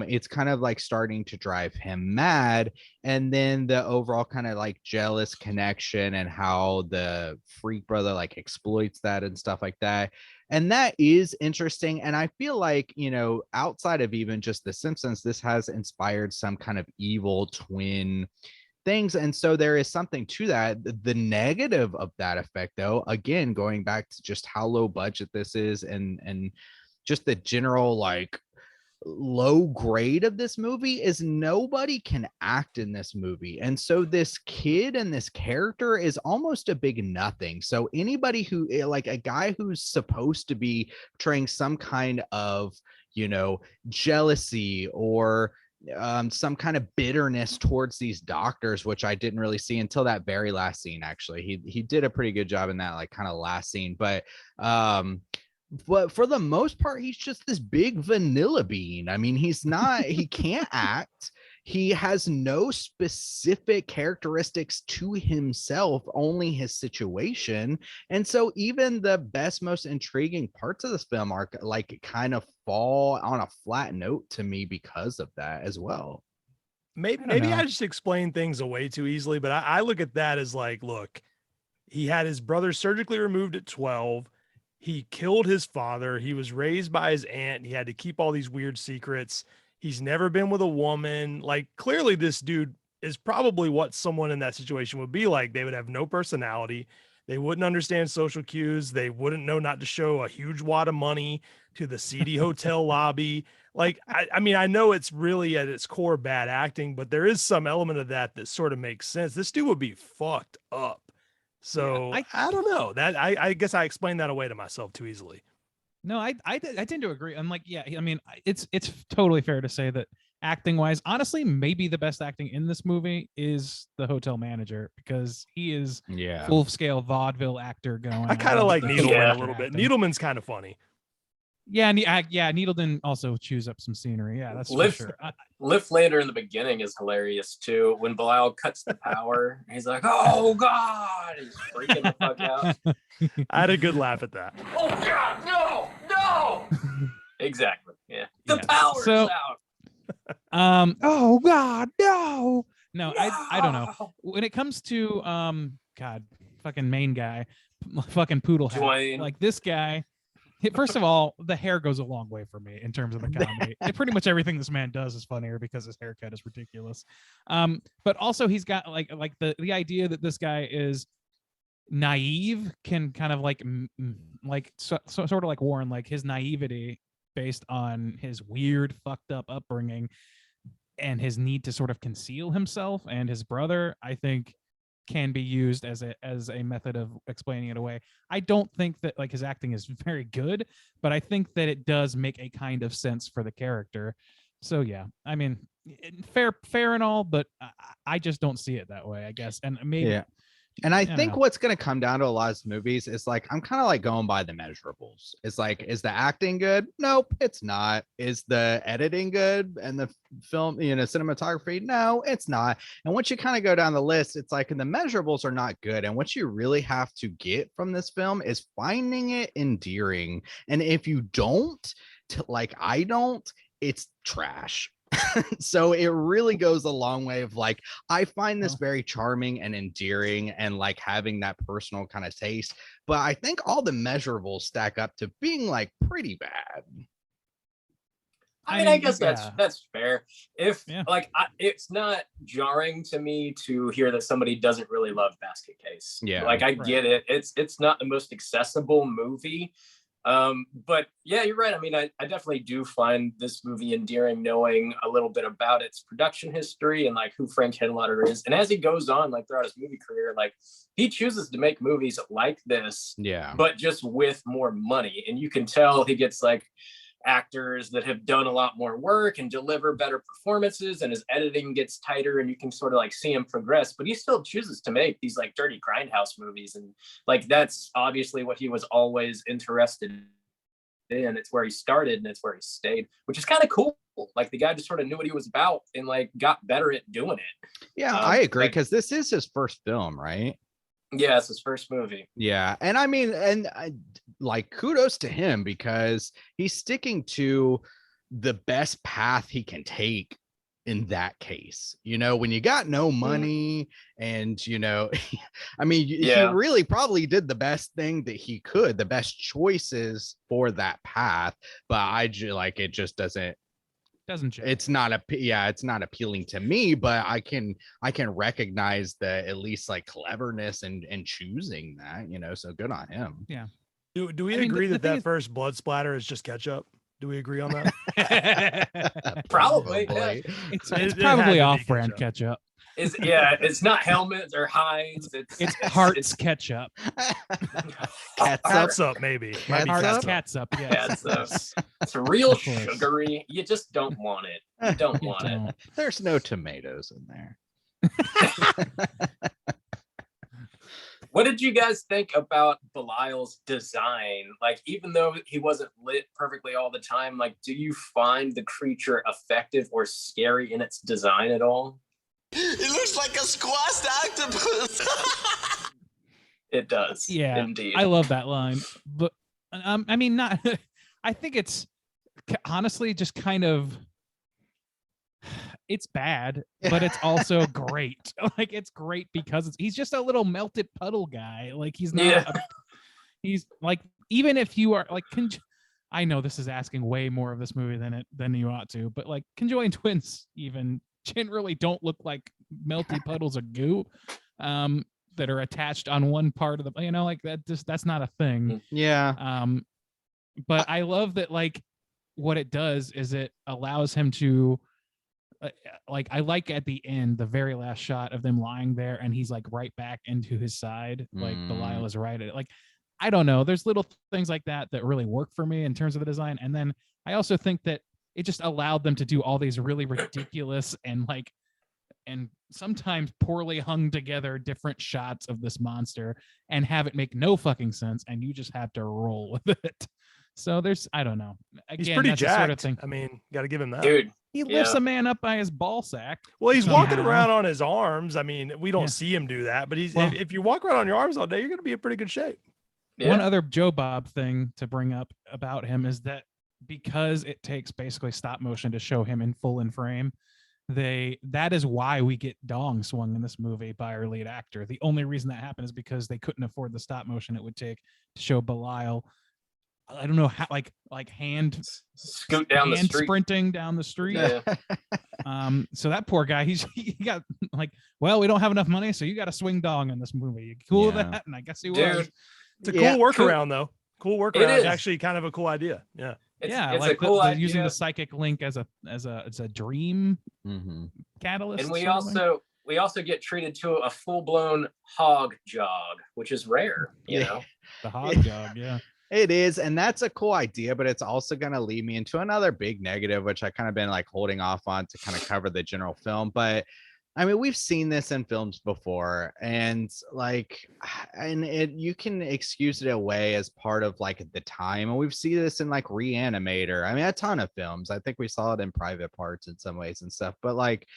it's kind of like starting to drive him mad, and then the overall kind of like jealous connection and how the freak brother like exploits that and stuff like that. And that is interesting, and I feel like, you know, outside of even just the Simpsons, this has inspired some kind of evil twin things, and so there is something to that. The negative of that effect, though, again, going back to just how low budget this is, and just the general like low grade of this movie, is nobody can act in this movie, and so this kid and this character is almost a big nothing. So anybody who, like, a guy who's supposed to be portraying some kind of, you know, jealousy or some kind of bitterness towards these doctors, which I didn't really see until that very last scene. Actually, he did a pretty good job in that like kind of last scene, but for the most part, he's just this big vanilla bean. I mean, he's not, he can't act. He has no specific characteristics to himself, only his situation. And so even the best, most intriguing parts of this film are like kind of fall on a flat note to me because of that as well. Maybe I just explain things away too easily, but I look at that as like, look, he had his brother surgically removed at 12. He killed his father. He was raised by his aunt. He had to keep all these weird secrets. He's never been with a woman. Like, clearly this dude is probably what someone in that situation would be like. They would have no personality. They wouldn't understand social cues. They wouldn't know not to show a huge wad of money to the seedy hotel lobby. Like, I mean, I know it's really at its core bad acting, but there is some element of that that sort of makes sense. This dude would be fucked up. So I don't know that I guess I explained that away to myself too easily. No, I tend to agree. I'm like, yeah, I mean, it's totally fair to say that acting wise, honestly, maybe the best acting in this movie is the hotel manager, because he is full scale vaudeville actor going. I kind of like Needleman a little bit. Needleman's kind of funny. Yeah, Needleman also chews up some scenery. Yeah, that's for sure. Lift later in the beginning is hilarious too. When Belial cuts the power, he's like, "Oh God!" He's freaking the fuck out. I had a good laugh at that. Oh God, no! Exactly. Yeah, the power's out. Oh God, no! No, I don't know. When it comes to God, fucking main guy, fucking poodle hat, Dwayne. like this guy. First of all, the hair goes a long way for me in terms of the comedy. Pretty much everything this man does is funnier because his haircut is ridiculous. But also he's got like the idea that this guy is naive can kind of sort of like Warren, like his naivety based on his weird fucked up upbringing and his need to sort of conceal himself and his brother, I think can be used as a method of explaining it away. I don't think that like his acting is very good, but I think that it does make a kind of sense for the character. So yeah, I mean, fair and all, but I just don't see it that way, I guess. And maybe And I think what's going to come down to a lot of movies is like, I'm kind of like going by the measurables. It's like, is the acting good? Nope, it's not. Is the editing good and the film, cinematography? No, it's not. And once you kind of go down the list, it's like, and the measurables are not good. And what you really have to get from this film is finding it endearing. And if you don't, like I don't, it's trash. So it really goes a long way of like, I find this very charming and endearing and like having that personal kind of taste, but I think all the measurables stack up to being like pretty bad. I mean, I guess that's fair. It's not jarring to me to hear that somebody doesn't really love Basket Case. Yeah, like I get it. It's not the most accessible movie. But yeah, you're right. I mean, I definitely do find this movie endearing, knowing a little bit about its production history and like who Frank Henlotter is. And as he goes on, like throughout his movie career, like he chooses to make movies like this, but just with more money. And you can tell he gets like actors that have done a lot more work and deliver better performances, and his editing gets tighter, and you can sort of like see him progress, but he still chooses to make these like dirty grindhouse movies. And like that's obviously what he was always interested in. It's where he started and it's where he stayed, which is kind of cool. Like the guy just sort of knew what he was about and like got better at doing it. Yeah, I agree, because this is his first film, right? Yeah, it's his first movie. Yeah, and I mean, and like kudos to him, because he's sticking to the best path he can take in that case. You know, when you got no money and, you know, I mean, he really probably did the best thing that he could, the best choices for that path. But like, it just doesn't change. It's not appealing to me, but I can recognize the at least like cleverness and choosing that, you know, so good on him. Yeah. Do we agree that first blood splatter is just ketchup? Do we agree on that? Probably. Yeah. It's probably off-brand ketchup. It's not Helmets or Heinz. It's Hearts ketchup. Catsup, maybe. Catsup. Yeah. It's real sugary. You just don't want it. You don't want it. There's no tomatoes in there. What did you guys think about Belial's design? Like, even though he wasn't lit perfectly all the time, like, do you find the creature effective or scary in its design at all? It looks like a squashed octopus. It does. Yeah, indeed. I love that line. But I mean, not. I think it's honestly just kind of. It's bad, but it's also great. Like, it's great because he's just a little melted puddle guy. Like, he's not. He's like, even if you are like, I know this is asking way more of this movie than you ought to, but like, conjoined twins even generally don't look like melty puddles of goo that are attached on one part of the, you know, like that's not a thing. Yeah. But I love that, like, what it does is it allows him to like, I like at the end, the very last shot of them lying there and he's like right back into his side, like Belial is right at it. Like, I don't know, there's little things like that really work for me in terms of the design. And then I also think that it just allowed them to do all these really ridiculous and like, and sometimes poorly hung together different shots of this monster and have it make no fucking sense, and you just have to roll with it. So there's, I don't know. Again, he's pretty that's jacked. The sort of thing. I mean, got to give him that. Dude, he lifts a man up by his ball sack. Well, he's walking around on his arms. I mean, we don't see him do that, but if you walk around on your arms all day, you're going to be in pretty good shape. Yeah. One other Joe Bob thing to bring up about him is that because it takes basically stop motion to show him in full in frame, that is why we get dong swung in this movie by our lead actor. The only reason that happened is because they couldn't afford the stop motion it would take to show Belial. I don't know how, like hand scoot down the street, sprinting down the street. Yeah. So that poor guy, he got like, well, we don't have enough money, so you got to swing dong in this movie. You cool with that? And I guess he was. It's a cool workaround, though. Cool workaround. It's actually kind of a cool idea. Yeah. It's like a cool idea. Using the psychic link as a dream catalyst. And we also get treated to a full-blown hog jog, which is rare, you know. The hog jog, yeah. It is, and that's a cool idea, but it's also going to lead me into another big negative, which I kind of been like holding off on to kind of cover the general film. But I mean, we've seen this in films before, and you can excuse it away as part of like the time. And we've seen this in like Reanimator. I mean, a ton of films. I think we saw it in Private Parts in some ways and stuff, but like,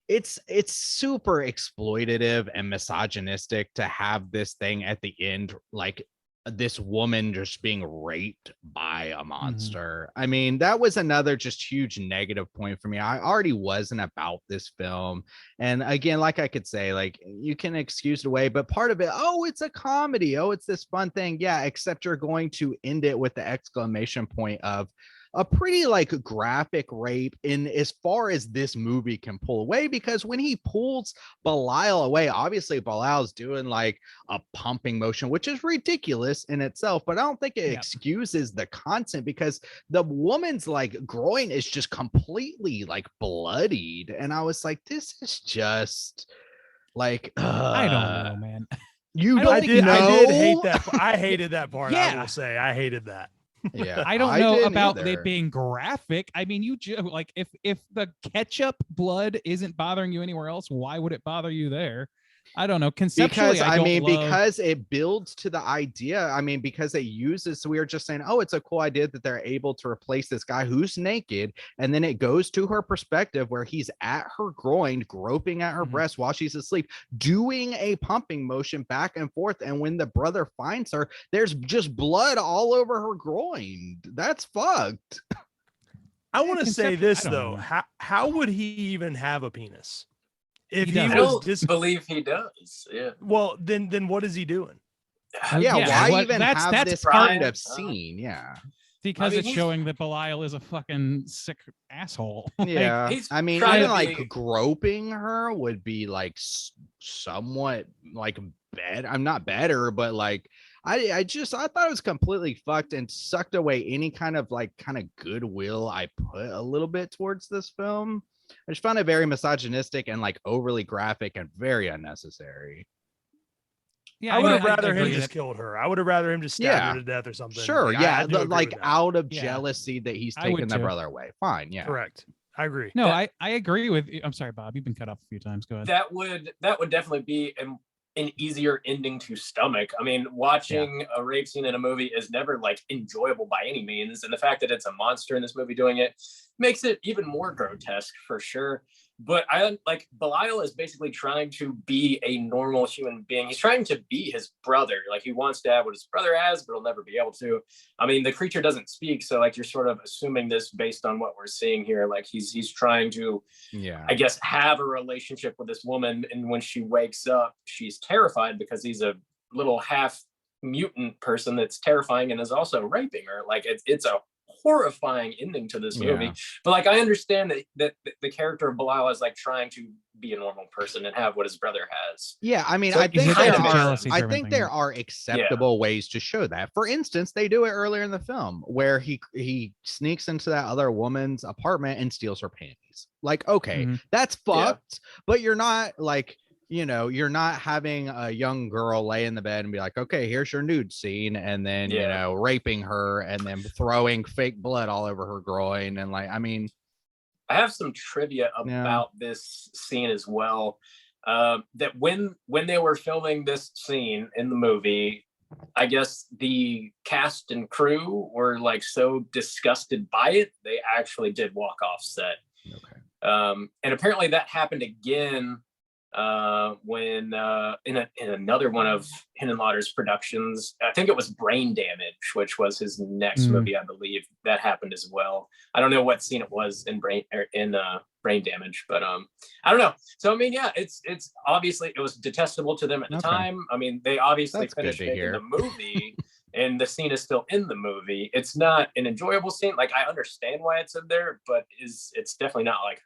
it's super exploitative and misogynistic to have this thing at the end, like this woman just being raped by a monster. I mean, that was another just huge negative point for me. I already wasn't about this film, and again, like I could say, like, you can excuse it away, but part of it, oh, it's a comedy, oh, it's this fun thing, yeah, except you're going to end it with the exclamation point of a pretty like graphic rape in as far as this movie can pull away, because when he pulls Belial away, obviously Belial's doing like a pumping motion, which is ridiculous in itself, but I don't think it excuses the content, because the woman's like groin is just completely like bloodied, and I was like, this is just like I don't know, man. I did hate that. I hated that part. Yeah. I will say I hated that. Yeah, I don't know didn't about either. it being graphic. I mean, like if the ketchup blood isn't bothering you anywhere else, why would it bother you there? I don't know. Conceptually, Because love... because it builds to the idea. I mean, because it uses, so we were just saying, oh, it's a cool idea that they're able to replace this guy who's naked, and then it goes to her perspective where he's at her groin, groping at her breast while she's asleep, doing a pumping motion back and forth. And when the brother finds her, there's just blood all over her groin. That's fucked. I want to say this I don't though. know. How would he even have a penis? If He he doesn't. I was don't just believe he does. Yeah. well, then what is he doing? Yeah, Yeah, why what- even that's- have that's this part- kind of scene? Yeah. because I mean, it's he's- showing that Belial is a fucking sick asshole. Like, Yeah, he's I mean, trying even to like be- groping her would be like somewhat like bad. I'm not better, but like I thought it was completely fucked and sucked away any kind of goodwill I put a little bit towards this film. I just found it very misogynistic and like overly graphic and very unnecessary. yeah, I would have mean, rather him agree just that- killed her. I would have rather him just stabbed Yeah. her to death or something. Sure, Like, yeah, I do agree like with that. out of Yeah. jealousy that he's I would taken the too. brother away. Fine, yeah. Correct. I agree. No, I agree with you. I'm sorry, Bob. You've been cut off a few times. Go ahead. That would definitely be an easier ending to stomach. I mean, watching a rape scene in a movie is never like enjoyable by any means, and the fact that it's a monster in this movie doing it makes it even more grotesque for sure. But I like Belial is basically trying to be a normal human being. He's trying to be his brother. Like he wants to have what his brother has, but he'll never be able to. I mean, the creature doesn't speak, so like you're sort of assuming this based on what we're seeing here. Like he's trying to, Yeah. I guess, have a relationship with this woman, and when she wakes up, she's terrified because he's a little half mutant person that's terrifying and is also raping her. Like it's a horrifying ending to this movie. Yeah. But like I understand that the character of Belial is like trying to be a normal person and have what his brother has. Yeah, I mean, So I it's think kind there of a are. jealousy I driven think thing, there yeah. are acceptable ways to show that. For instance, they do it earlier in the film where he sneaks into that other woman's apartment and steals her panties. Like, okay, Mhm. that's Yeah. fucked, but you're not like, you're not having a young girl lay in the bed and be like, okay, here's your nude scene, and then Yeah. raping her and then throwing fake blood all over her groin, and like, I mean, I have some trivia Yeah. about this scene as well. That when they were filming this scene in the movie, I guess the cast and crew were like so disgusted by it, they actually did walk off set. okay. And apparently that happened again when in another one of Henenlotter's productions. I think it was Brain Damage, which was his next movie, I believe. That happened as well. I don't know what scene it was in Brain Damage, but I don't know. So I mean, yeah, it's obviously it was detestable to them at the Okay. time. I mean, they obviously That's good finished to making hear. the movie. And the scene is still in the movie. It's not an enjoyable scene. Like I understand why it's in there, but it's definitely not like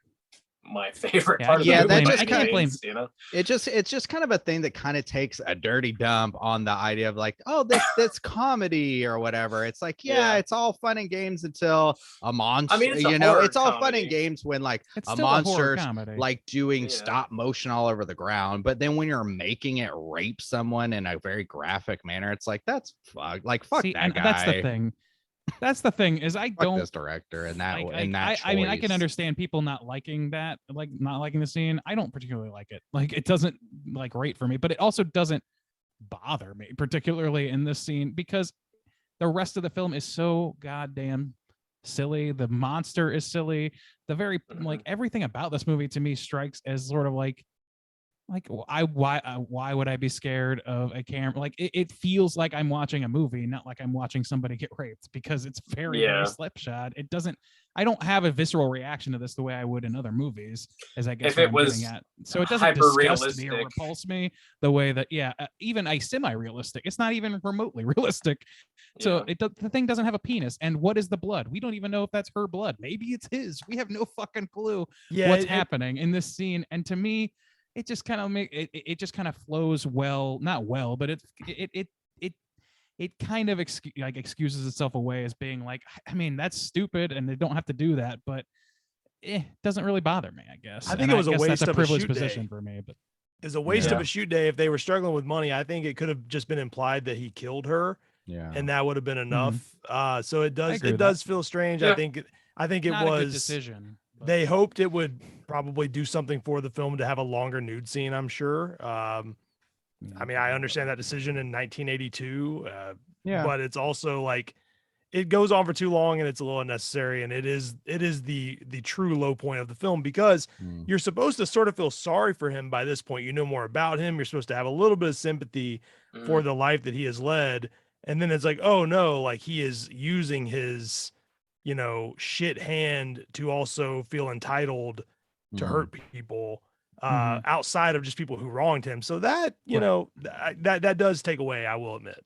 my favorite Yeah, part of the yeah, movie. that by just any kinda means, you know. It's just kind of a thing that kind of takes a dirty dump on the idea of like, oh, this comedy or whatever. It's like, yeah, it's all fun and games until a monster. I mean, it's a it's horror all fun comedy. and games when like It's a still a horror monster's comedy. like doing Yeah. stop motion all over the ground, but then when you're making it rape someone in a very graphic manner, it's like that's fuck. Like fuck See, that and guy. that's the thing. That's the thing is I Fuck don't this director and that like, and that. I mean, I can choice. understand people not liking that, like not liking the scene. I don't particularly like it. Like it doesn't like rate for me, but it also doesn't bother me, particularly in this scene, because the rest of the film is so goddamn silly. The monster is silly. The very like everything about this movie to me strikes as sort of like like why would I be scared of a camera? Like it feels like I'm watching a movie, not like I'm watching somebody get raped, because it's very Yeah. slipshod. It doesn't, I don't have a visceral reaction to this the way I would in other movies, as I guess If what it I'm was getting at. So it doesn't disgust me or hyper-realistic. repulse me the way that even a semi-realistic, it's not even remotely realistic. So the thing doesn't have a penis. And what is the blood? We don't even know if that's her blood. Maybe it's his. We have no fucking clue what's happening in this scene. And to me, it just kind of it just kind of flows well, not well, but it kind of excuses itself away as being like, I mean, that's stupid and they don't have to do that, but it doesn't really bother me, I guess. I think it was a waste of a privileged shoot position day for me, but it's a waste Yeah. of a shoot day. If they were struggling with money, I think it could have just been implied that he killed her, and that would have been enough. So it does feel strange. Yeah. I think it not a good was decision. But they hoped it would probably do something for the film to have a longer nude scene, I'm sure. I mean, I understand that decision in 1982, but it's also like it goes on for too long and it's a little unnecessary. And it is the true low point of the film, because you're supposed to sort of feel sorry for him by this point. You know more about him. You're supposed to have a little bit of sympathy for the life that he has led. And then it's like, oh no, like he is using his, shit hand to also feel entitled to hurt people outside of just people who wronged him. So that, that does take away, I will admit.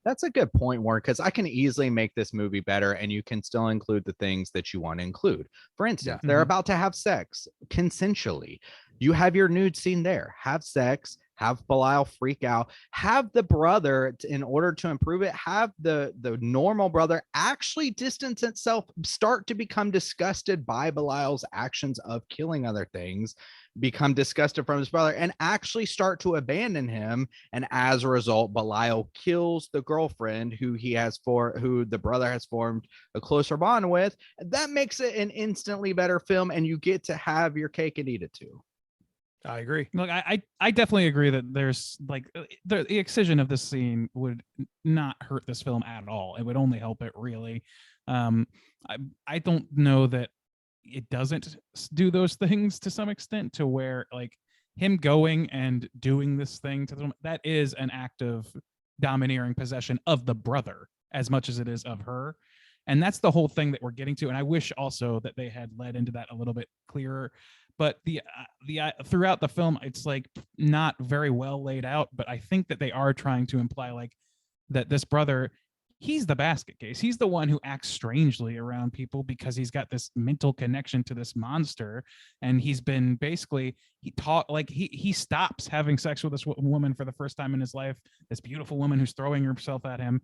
That's a good point, Warren, because I can easily make this movie better and you can still include the things that you want to include. For instance, they're about to have sex consensually. You have your nude scene there. Have sex, have Belial freak out, have the brother, in order to improve it, have the normal brother actually distance itself, start to become disgusted by Belial's actions of killing other things, become disgusted from his brother, and actually start to abandon him. And as a result, Belial kills the girlfriend who the brother has formed a closer bond with. That makes it an instantly better film, and you get to have your cake and eat it too. I agree. Look, I definitely agree that there's like the excision of this scene would not hurt this film at all. It would only help it, really. I don't know that it doesn't do those things to some extent, to where like him going and doing this thing to them, that is an act of domineering possession of the brother as much as it is of her. And that's the whole thing that we're getting to. And I wish also that they had led into that a little bit clearer. But the throughout the film, it's like not very well laid out. But I think that they are trying to imply like that this brother, he's the basket case. He's the one who acts strangely around people because he's got this mental connection to this monster. And he's been basically, he stops having sex with this woman for the first time in his life, this beautiful woman who's throwing herself at him,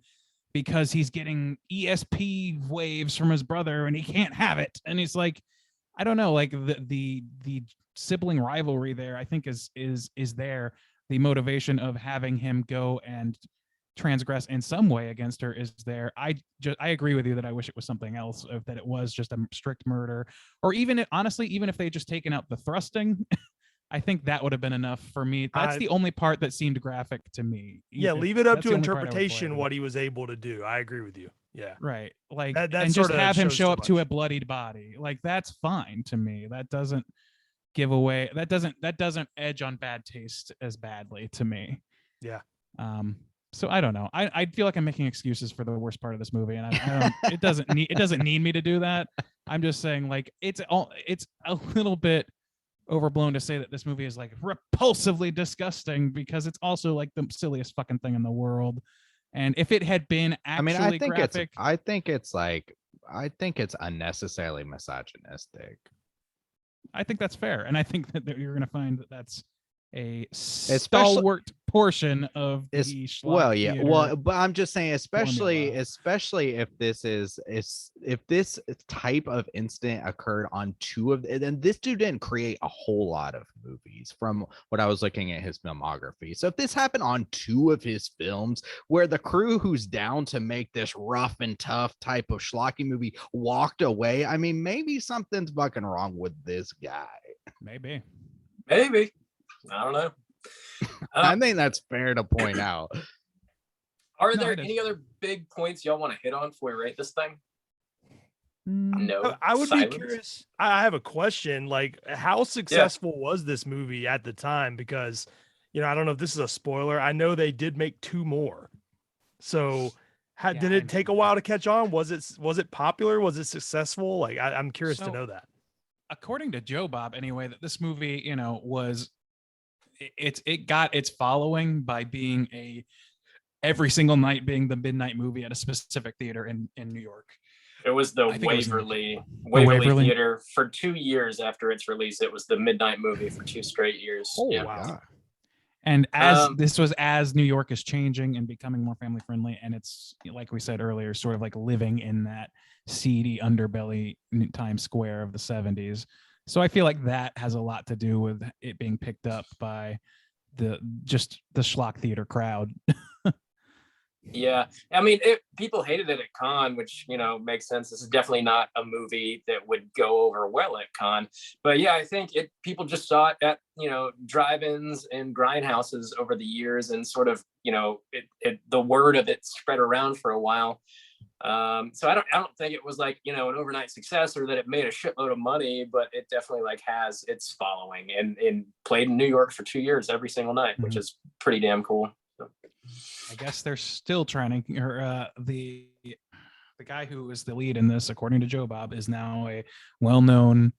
because he's getting ESP waves from his brother and he can't have it. And he's like, I don't know, like the sibling rivalry there, I think is there. The motivation of having him go and transgress in some way against her is there. I agree with you that I wish it was something else, that it was just a strict murder, or even honestly, even if they just taken out the thrusting, I think that would have been enough for me. That's the only part that seemed graphic to me. Yeah, leave it up to interpretation what he was able to do. I agree with you. Yeah. Right. Like, and just have him show up to a bloodied body. Like, that's fine to me. That doesn't give away, that doesn't edge on bad taste as badly to me. Yeah. So I don't know. I feel like I'm making excuses for the worst part of this movie, and I don't. It doesn't need me to do that. I'm just saying, like, it's a little bit overblown to say that this movie is like repulsively disgusting, because it's also like the silliest fucking thing in the world. And if it had been actually graphic, I think it's unnecessarily misogynistic. I think that's fair, and I think that you're going to find that that's a stalwart portion of the schlock theater. Well, but I'm just saying, especially if this type of incident occurred on two of, and this dude didn't create a whole lot of movies from what I was looking at his filmography. So if this happened on two of his films, where the crew who's down to make this rough and tough type of schlocky movie walked away, I mean, maybe something's fucking wrong with this guy. Maybe. I don't know. I think that's fair to point out. Are there any other big points y'all want to hit on before we rate this thing? No. I would Silence? be curious. I have a question. Like, how successful was this movie at the time? Because, I don't know if this is a spoiler. I know they did make 2 more. So, Yeah, did I it take a know. while to catch on? Was it popular? Was it successful? Like, I'm curious to So- know that. According to Joe Bob, anyway, that this movie, was it got its following by being every single night being the midnight movie at a specific theater in New York. It was the I think it was in Waverly Waverly. Theater for 2 years after its release. It was the midnight movie for 2 straight years. Oh yeah. wow. And as Um, this was as New York is changing and becoming more family friendly, and it's like we said earlier, sort of like living in that seedy underbelly Times Square of the 70s. So I feel like that has a lot to do with it being picked up by the schlock theater crowd. Yeah, I mean, people hated it at Cannes, which makes sense. This is definitely not a movie that would go over well at Cannes, but yeah, I think people just saw it at drive-ins and grindhouses over the years, and sort of the word of it spread around for a while. So I don't think it was like an overnight success or that it made a shitload of money, but it definitely like has its following and played in New York for 2 years every single night, which is pretty damn cool. So. I guess they're still trying to, or the guy who is the lead in this, according to Joe Bob, is now a well-known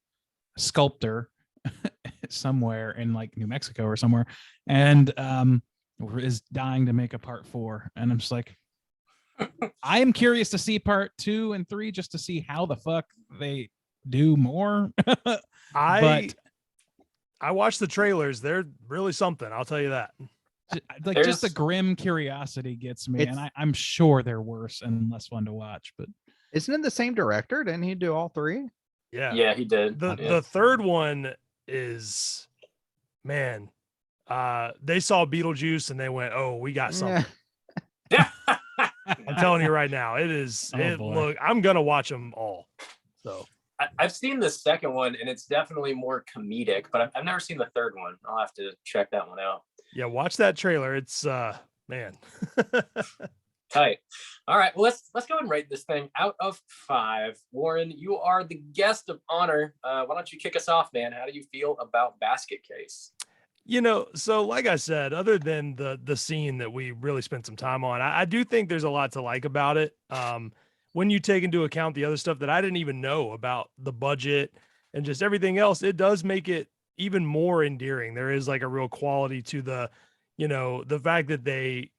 sculptor somewhere in like New Mexico or somewhere, and is dying to make a part 4. And I'm just like, I am curious to see part 2 and 3 just to see how the fuck they do more. I watched the trailers. They're really something. I'll tell you that. Like just the grim curiosity gets me, and I'm sure they're worse and less fun to watch. But isn't it the same director? Didn't he do all 3? Yeah, he did. The third one is, man, they saw Beetlejuice and they went, "Oh, we got something." Yeah. I'm telling you right now, it is. Look, I'm gonna watch them all. So I've seen the second one, and it's definitely more comedic, but I've never seen the third one. I'll have to check that one out. Yeah, watch that trailer. It's man. Tight. All right, well, let's go and rate this thing out of 5. Warren, you are the guest of honor. Why don't you kick us off, man? How do you feel about Basket Case? So like I said, other than the scene that we really spent some time on, I do think there's a lot to like about it. When you take into account the other stuff that I didn't even know about, the budget and just everything else, it does make it even more endearing. There is like a real quality to the fact that they,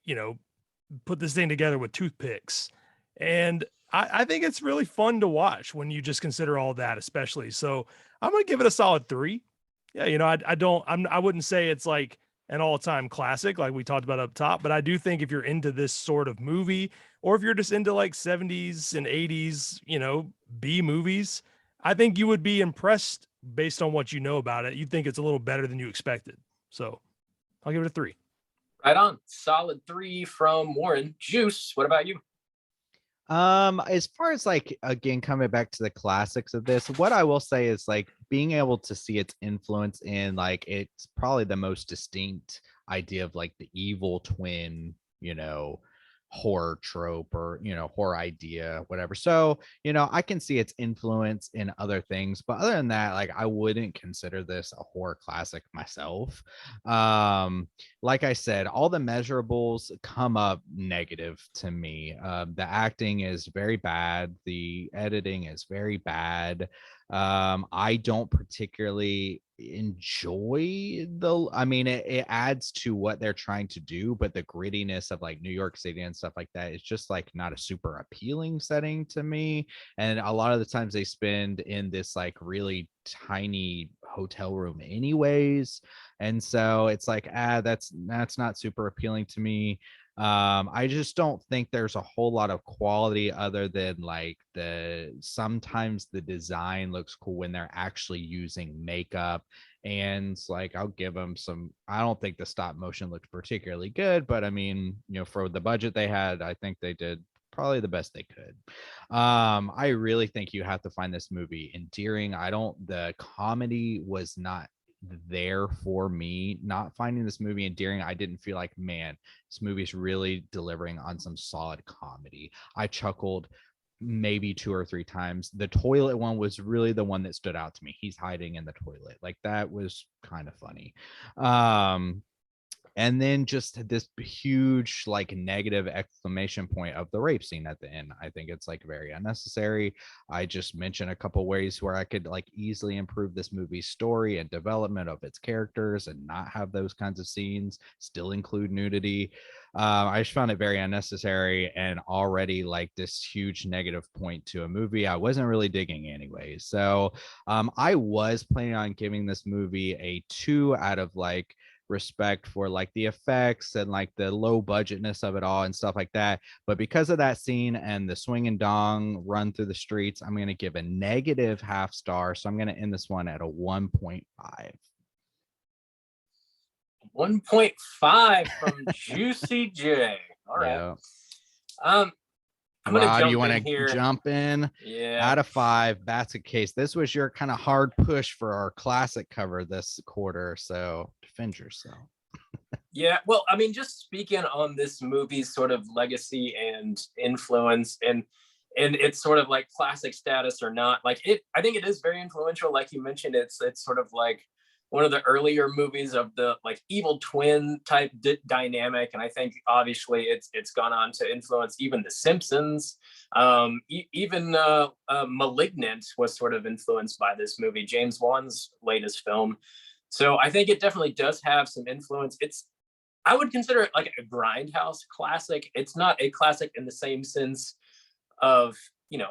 put this thing together with toothpicks. And I think it's really fun to watch when you just consider all that, especially. So I'm going to give it a solid 3. Yeah. I wouldn't say it's like an all-time classic like we talked about up top, but I do think if you're into this sort of movie, or if you're just into like 70s and 80s, B movies, I think you would be impressed based on what you know about it. You'd think it's a little better than you expected. So I'll give it a 3. Right on. Solid 3 from Warren. Juice, what about you? As far as like, again, coming back to the classics of this, what I will say is like being able to see its influence in like, it's probably the most distinct idea of like the evil twin, horror trope or horror idea, whatever. So I can see its influence in other things, but other than that, like I wouldn't consider this a horror classic myself. Like I said, all the measurables come up negative to me. The acting is very bad, the editing is very bad. I don't particularly enjoy it adds to what they're trying to do, but the grittiness of like New York City and stuff like that is just like not a super appealing setting to me. And a lot of the times they spend in this like really tiny hotel room anyways, and so it's like that's not super appealing to me. I just don't think there's a whole lot of quality other than like sometimes the design looks cool when they're actually using makeup, and like I'll give them some. I don't think the stop motion looked particularly good, but I mean, for the budget they had, I think they did probably the best they could. I really think you have to find this movie endearing. The comedy was not there for me. Not finding this movie endearing, I didn't feel like, man, this movie's really delivering on some solid comedy. I chuckled maybe 2 or 3 times. The toilet one was really the one that stood out to me. He's hiding in the toilet. Like that was kind of funny. And then just this huge like negative exclamation point of the rape scene at the end. I think it's like very unnecessary. I just mentioned a couple ways where I could like easily improve this movie's story and development of its characters and not have those kinds of scenes, still include nudity. I just found it very unnecessary and already like this huge negative point to a movie I wasn't really digging anyway. So I was planning on giving this movie a 2 out of like respect for like the effects and like the low budgetness of it all and stuff like that. But because of that scene and the swing and dong run through the streets, I'm going to give a negative half star. So I'm going to end this one at a 1.5. 1.5 from Juicy J. All right. Yeah. I'm gonna Rod, jump you want in to here. jump in? Yeah. Out of 5, basket case. This was your kind of hard push for our classic cover this quarter, so defend yourself. Yeah, well, I mean, just speaking on this movie's sort of legacy and influence and it's sort of like classic status or not, like I think it is very influential. Like you mentioned, it's sort of like one of the earlier movies of the like evil twin type dynamic, and I think obviously it's gone on to influence even The Simpsons. Even Malignant was sort of influenced by this movie, James Wan's latest film. So I think it definitely does have some influence. I would consider it like a grindhouse classic. It's not a classic in the same sense of, you know,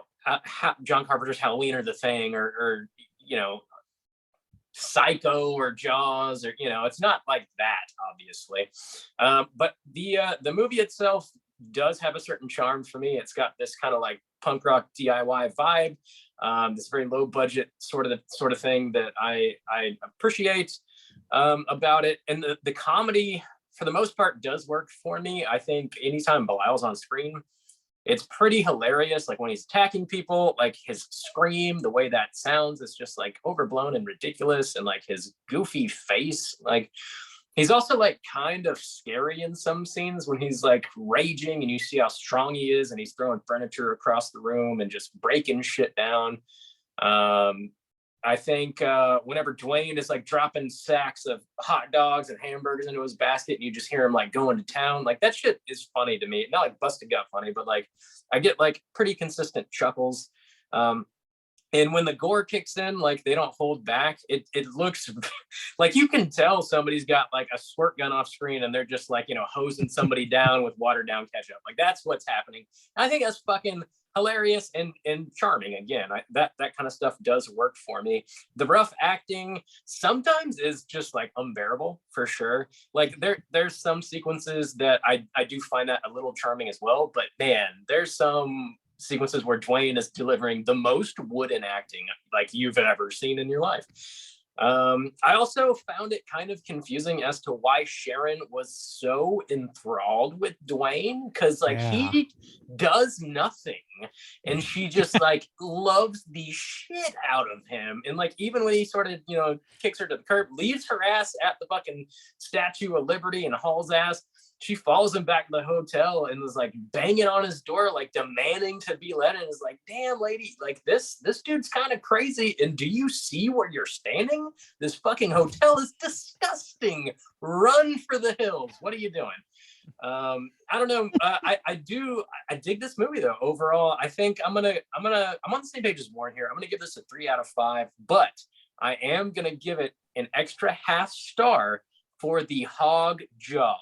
John Carpenter's Halloween or The Thing or you know, Psycho or Jaws, or, you know, it's not like that, obviously. But the movie itself does have a certain charm for me. It's got this kind of like punk rock DIY vibe, this very low budget sort of thing that I appreciate about it. And the comedy, for the most part, does work for me. I think anytime Bilal's on screen, it's pretty hilarious. Like when he's attacking people, like his scream, the way that sounds, is just like overblown and ridiculous. And like his goofy face, like he's also like kind of scary in some scenes when he's like raging and you see how strong he is and he's throwing furniture across the room and just breaking shit down. I think whenever Dwayne is like dropping sacks of hot dogs and hamburgers into his basket and you just hear him like going to town, like that shit is funny to me. Not like busted gut funny, but like I get like pretty consistent chuckles. And when the gore kicks in, like they don't hold back. It looks like you can tell somebody's got like a squirt gun off screen and they're just like, you know, hosing somebody down with watered down ketchup. Like that's what's happening. And I think that's fucking hilarious and charming. Again, that kind of stuff does work for me. The rough acting sometimes is just like unbearable, for sure. Like there's some sequences that I do find that a little charming as well, but man, there's some sequences where Dwayne is delivering the most wooden acting like you've ever seen in your life. I also found it kind of confusing as to why Sharon was so enthralled with Dwayne, because like he does nothing and she just like loves the shit out of him. And like even when he sort of, you know, kicks her to the curb, leaves her ass at the fucking Statue of Liberty and hauls ass, she follows him back to the hotel and was like banging on his door, like demanding to be let in. Is like, damn lady, like this dude's kind of crazy. And do you see where you're standing? This fucking hotel is disgusting. Run for the hills. What are you doing? I don't know. I dig this movie though. Overall, I think I'm on the same page as Warren here. I'm gonna give this a 3 out of 5, but I am gonna give it an extra half star for the hog jog.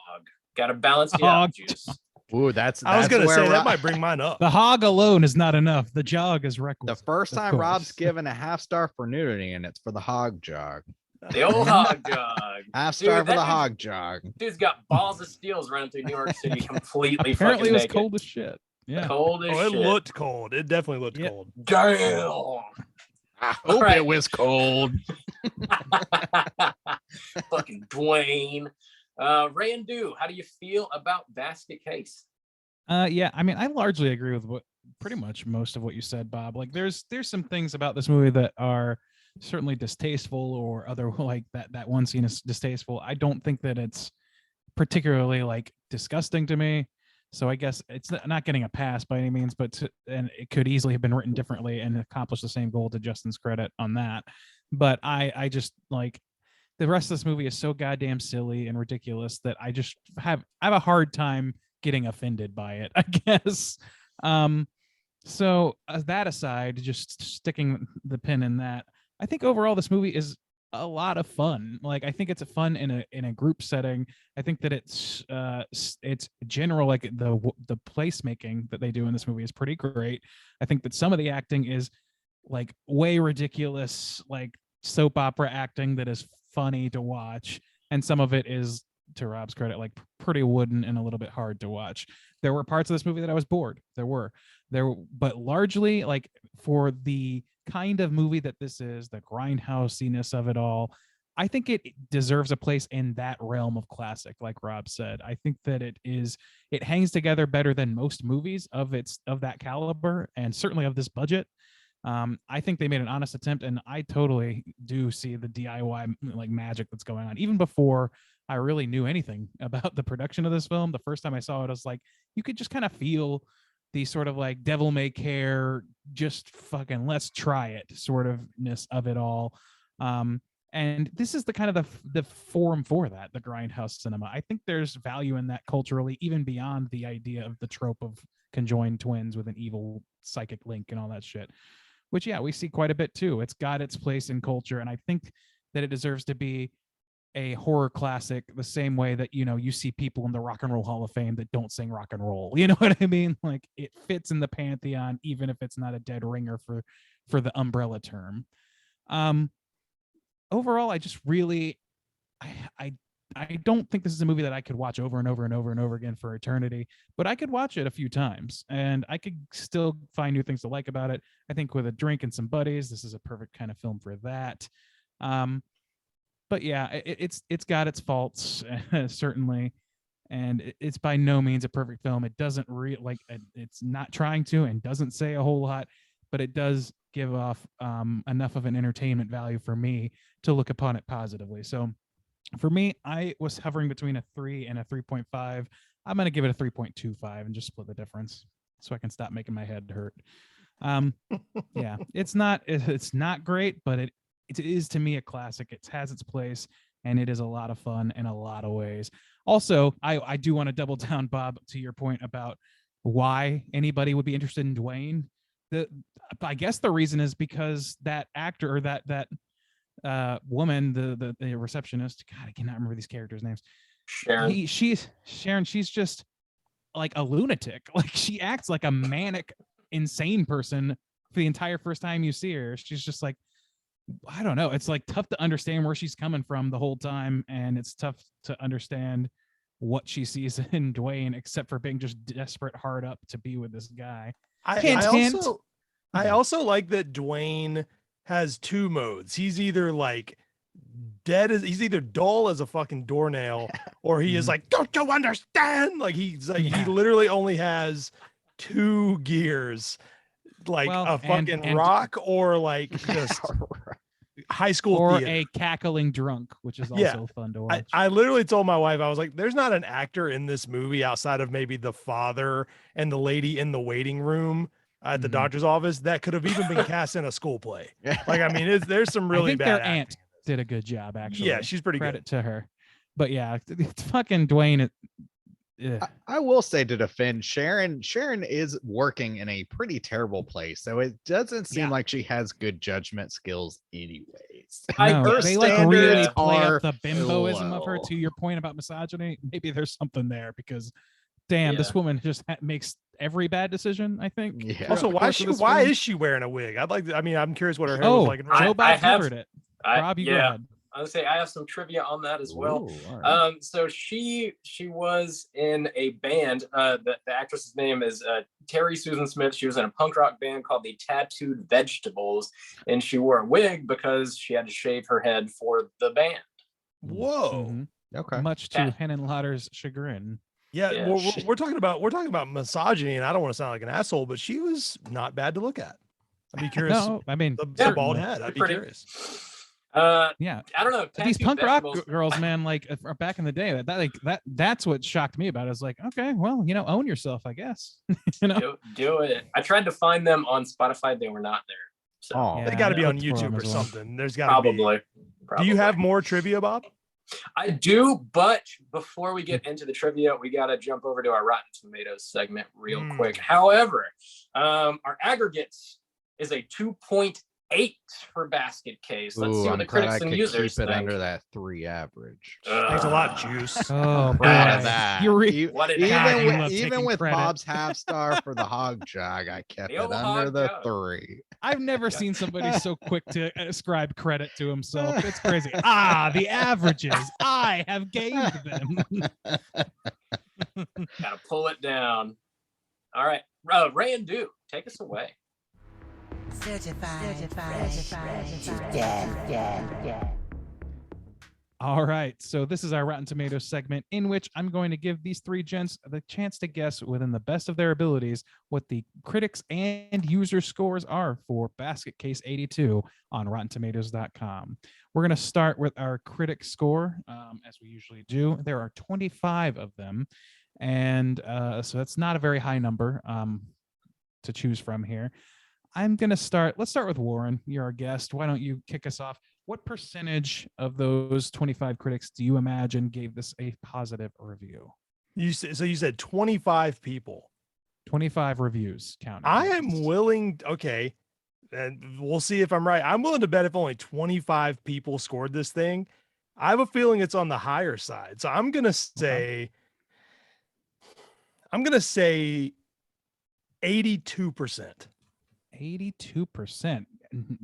Got to balance the out, Juice. Ooh, I was gonna say that might bring mine up. The hog alone is not enough. The jog is reckless. The first time Rob's given a half star for nudity, and it's for the hog jog. The old hog jog. Half star for the hog jog. Dude's got balls of steels running through New York City completely. Apparently it was naked. cold as shit. Yeah. Cold as shit. It looked cold. It definitely looked cold. Damn. I hope it was cold. Fucking Dwayne. Randu, how do you feel about Basket Case? Yeah, I mean, I largely agree with pretty much most of what you said, Bob. Like there's some things about this movie that are certainly distasteful, or other like that one scene is distasteful. I don't think that it's particularly like disgusting to me. So I guess it's not getting a pass by any means, and it could easily have been written differently and accomplish the same goal, to Justin's credit on that. But I just like, the rest of this movie is so goddamn silly and ridiculous that I have a hard time getting offended by it, I guess. So that aside, just sticking the pin in that, I think overall this movie is a lot of fun. Like, I think it's a fun in a group setting. I think that it's general, like the placemaking that they do in this movie is pretty great. I think that some of the acting is like way ridiculous, like soap opera acting that is funny to watch, and some of it is, to Rob's credit, like pretty wooden and a little bit hard to watch. There were parts of this movie that I was bored. But largely, like, for the kind of movie that this is, the grindhousiness of it all, I think it deserves a place in that realm of classic. Like Rob said, I think that it hangs together better than most movies of that caliber, and certainly of this budget. I think they made an honest attempt, and I totally do see the DIY like magic that's going on. Even before I really knew anything about the production of this film, the first time I saw it, I was like, you could just kind of feel the sort of like devil may care, just fucking let's try it sort of ness of it all. And this is the kind of the forum for that, the grindhouse cinema. I think there's value in that culturally, even beyond the idea of the trope of conjoined twins with an evil psychic link and all that shit, which, yeah, we see quite a bit too. It's got its place in culture, and I think that it deserves to be a horror classic the same way that, you know, you see people in the Rock and Roll Hall of Fame that don't sing rock and roll. You know what I mean? Like, it fits in the pantheon, even if it's not a dead ringer for the umbrella term. Overall, I just really, I don't think this is a movie that I could watch over and over and over and over again for eternity, but I could watch it a few times and I could still find new things to like about it. I think with a drink and some buddies, this is a perfect kind of film for that. But yeah, it's got its faults, certainly, and it's by no means a perfect film. It doesn't it's not trying to, and doesn't say a whole lot, but it does give off enough of an entertainment value for me to look upon it positively. So for me, I was hovering between a 3 and a 3.5. I'm going to give it a 3.25 and just split the difference so I can stop making my head hurt. Yeah, it's not great, but it is to me a classic. It has its place, and it is a lot of fun in a lot of ways. Also, I do want to double down, Bob, to your point about why anybody would be interested in Dwayne. I guess the reason is because that actor, or that woman, the receptionist, God, I cannot remember these characters' names. Sharon. She's just like a lunatic. Like, she acts like a manic, insane person for the entire first time you see her. She's just like, I don't know. It's like tough to understand where she's coming from the whole time, and it's tough to understand what she sees in Dwayne, except for being just desperate, hard up to be with this guy. I also like that Dwayne has two modes. He's either like he's either dull as a fucking doornail, or he is like, don't you understand? Like, he's like, he literally only has two gears, like a fucking rock, or like just high school or theater. A cackling drunk, which is also fun to watch. I literally told my wife, I was like, there's not an actor in this movie outside of maybe the father and the lady in the waiting room at the doctor's office that could have even been cast in a school play. Like, I mean, there's some really bad their aunt did a good job, actually. Yeah, she's pretty Credit good to her. But yeah, it's fucking Dwayne. I will say, to defend Sharon is working in a pretty terrible place, so it doesn't seem like she has good judgment skills anyways. They like really play up the bimboism of her. To your point about misogyny, maybe there's something there, because damn, this woman just makes every bad decision, I think. Yeah. Also, why is she wearing a wig? I'm curious what her hair was like. Joe Bob covered it. Rob, you go ahead. I would say I have some trivia on that as well. Ooh, right. So she was in a band. The actress's name is Terry Susan Smith. She was in a punk rock band called the Tattooed Vegetables, and she wore a wig because she had to shave her head for the band. Whoa. Okay. Much to Henenlotter's chagrin. Yeah, we're talking about misogyny, and I don't want to sound like an asshole, but she was not bad to look at. I'd be curious. No, I mean, the bald head. I'd be curious. Yeah, I don't know. but these tattoo punk rock vegetables- girls, man, like back in the day, that's what shocked me about it. I was like, okay, well, own yourself, I guess. Do it. I tried to find them on Spotify. They were not there. So Oh, Yeah, They got to be I on looked for 'em YouTube or as well. something. There's got to be. probably. Do you have more trivia, Bob? I do, but before we get into the trivia, we got to jump over to our Rotten Tomatoes segment real quick. However, our aggregates is a 2.8 for Basket Case. Let's see what I'm the glad I critics and could users keep it think. under that 3 average. Thanks a lot, Juice. Oh, Proud of boy. that. You're What an God, average. you love Even taking with credit. Bob's half star for the hog jog, I kept The it old under hog the jog. 3. I've never seen somebody so quick to ascribe credit to himself. It's crazy. The averages. I have gained them. Gotta pull it down. All right, Randu, take us away. All right. So this is our Rotten Tomatoes segment in which I'm going to give these 3 gents the chance to guess within the best of their abilities what the critics and user scores are for Basket Case 82 on RottenTomatoes.com. We're going to start with our critic score, as we usually do. There are 25 of them. And so that's not a very high number to choose from here. Let's start with Warren. You're our guest. Why don't you kick us off? What percentage of those 25 critics do you imagine gave this a positive review? You said 25 people. 25 reviews counted. I am willing. Okay. And we'll see if I'm right. I'm willing to bet if only 25 people scored this thing, I have a feeling it's on the higher side. So I'm going to say 82%. 82%.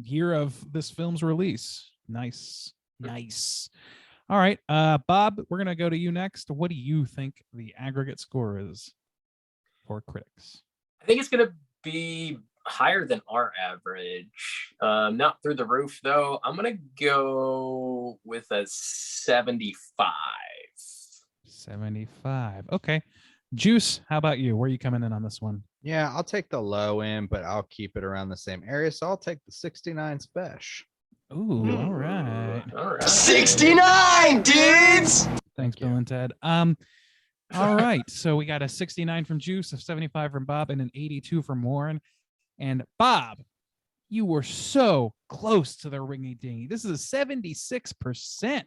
Year of this film's release. Nice. All right, Bob, we're gonna go to you next. What do you think the aggregate score is for critics? I think it's gonna be higher than our average. Not through the roof though. I'm gonna go with a 75. 75. Okay. Juice, how about you? Where are you coming in on this one? Yeah, I'll take the low end, but I'll keep it around the same area. So I'll take the 69 special. Ooh, all right. All right. 69, dudes! Thanks, Bill and Ted. All right. So we got a 69 from Juice, a 75 from Bob, and an 82 from Warren. And Bob, you were so close to the ringy dingy. This is a 76%.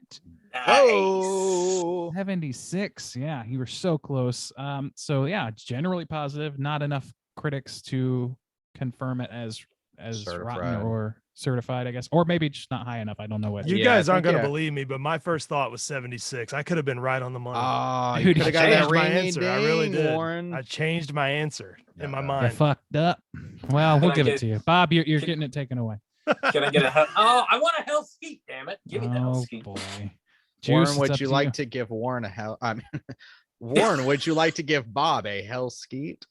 Nice. Oh, 76. Yeah, you were so close. So yeah, it's generally positive. Not enough critics to confirm it as Certified. rotten or certified, I guess, or maybe just not high enough. I don't know what. You Yeah, guys I aren't think, going to yeah. believe me, but my first thought was 76. I could have been right on the money. Oh, Dude, you you could have got that changed my ringy answer. I really ding, did. Warren. I changed my answer in my You mind. fucked up. Well, we'll Can I give it get- to you, Bob. You're getting it taken away. Can I get a I want a Hell's Feet, damn it. Give me the Hell's Oh Feet. boy. Warren, Juice, it's would up you to like to give Warren a hell? I mean, Warren, would you like to give Bob a hell skeet?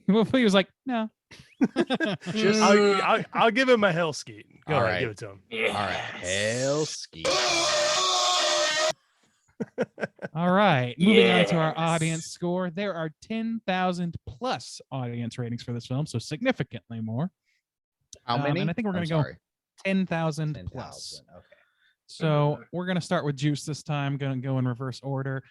Well, he was like, no. Just I'll give him a hell skeet. Go All ahead, right. give it to him. Yeah. all right, hell skeet. All right. Moving on to our Yes. audience score. There are 10,000 plus audience ratings for this film, so significantly more. How many? and I think we're I'm gonna go sorry. 10,000 10,000. plus. Okay. So we're going to start with Juice this time. Going to go in reverse order.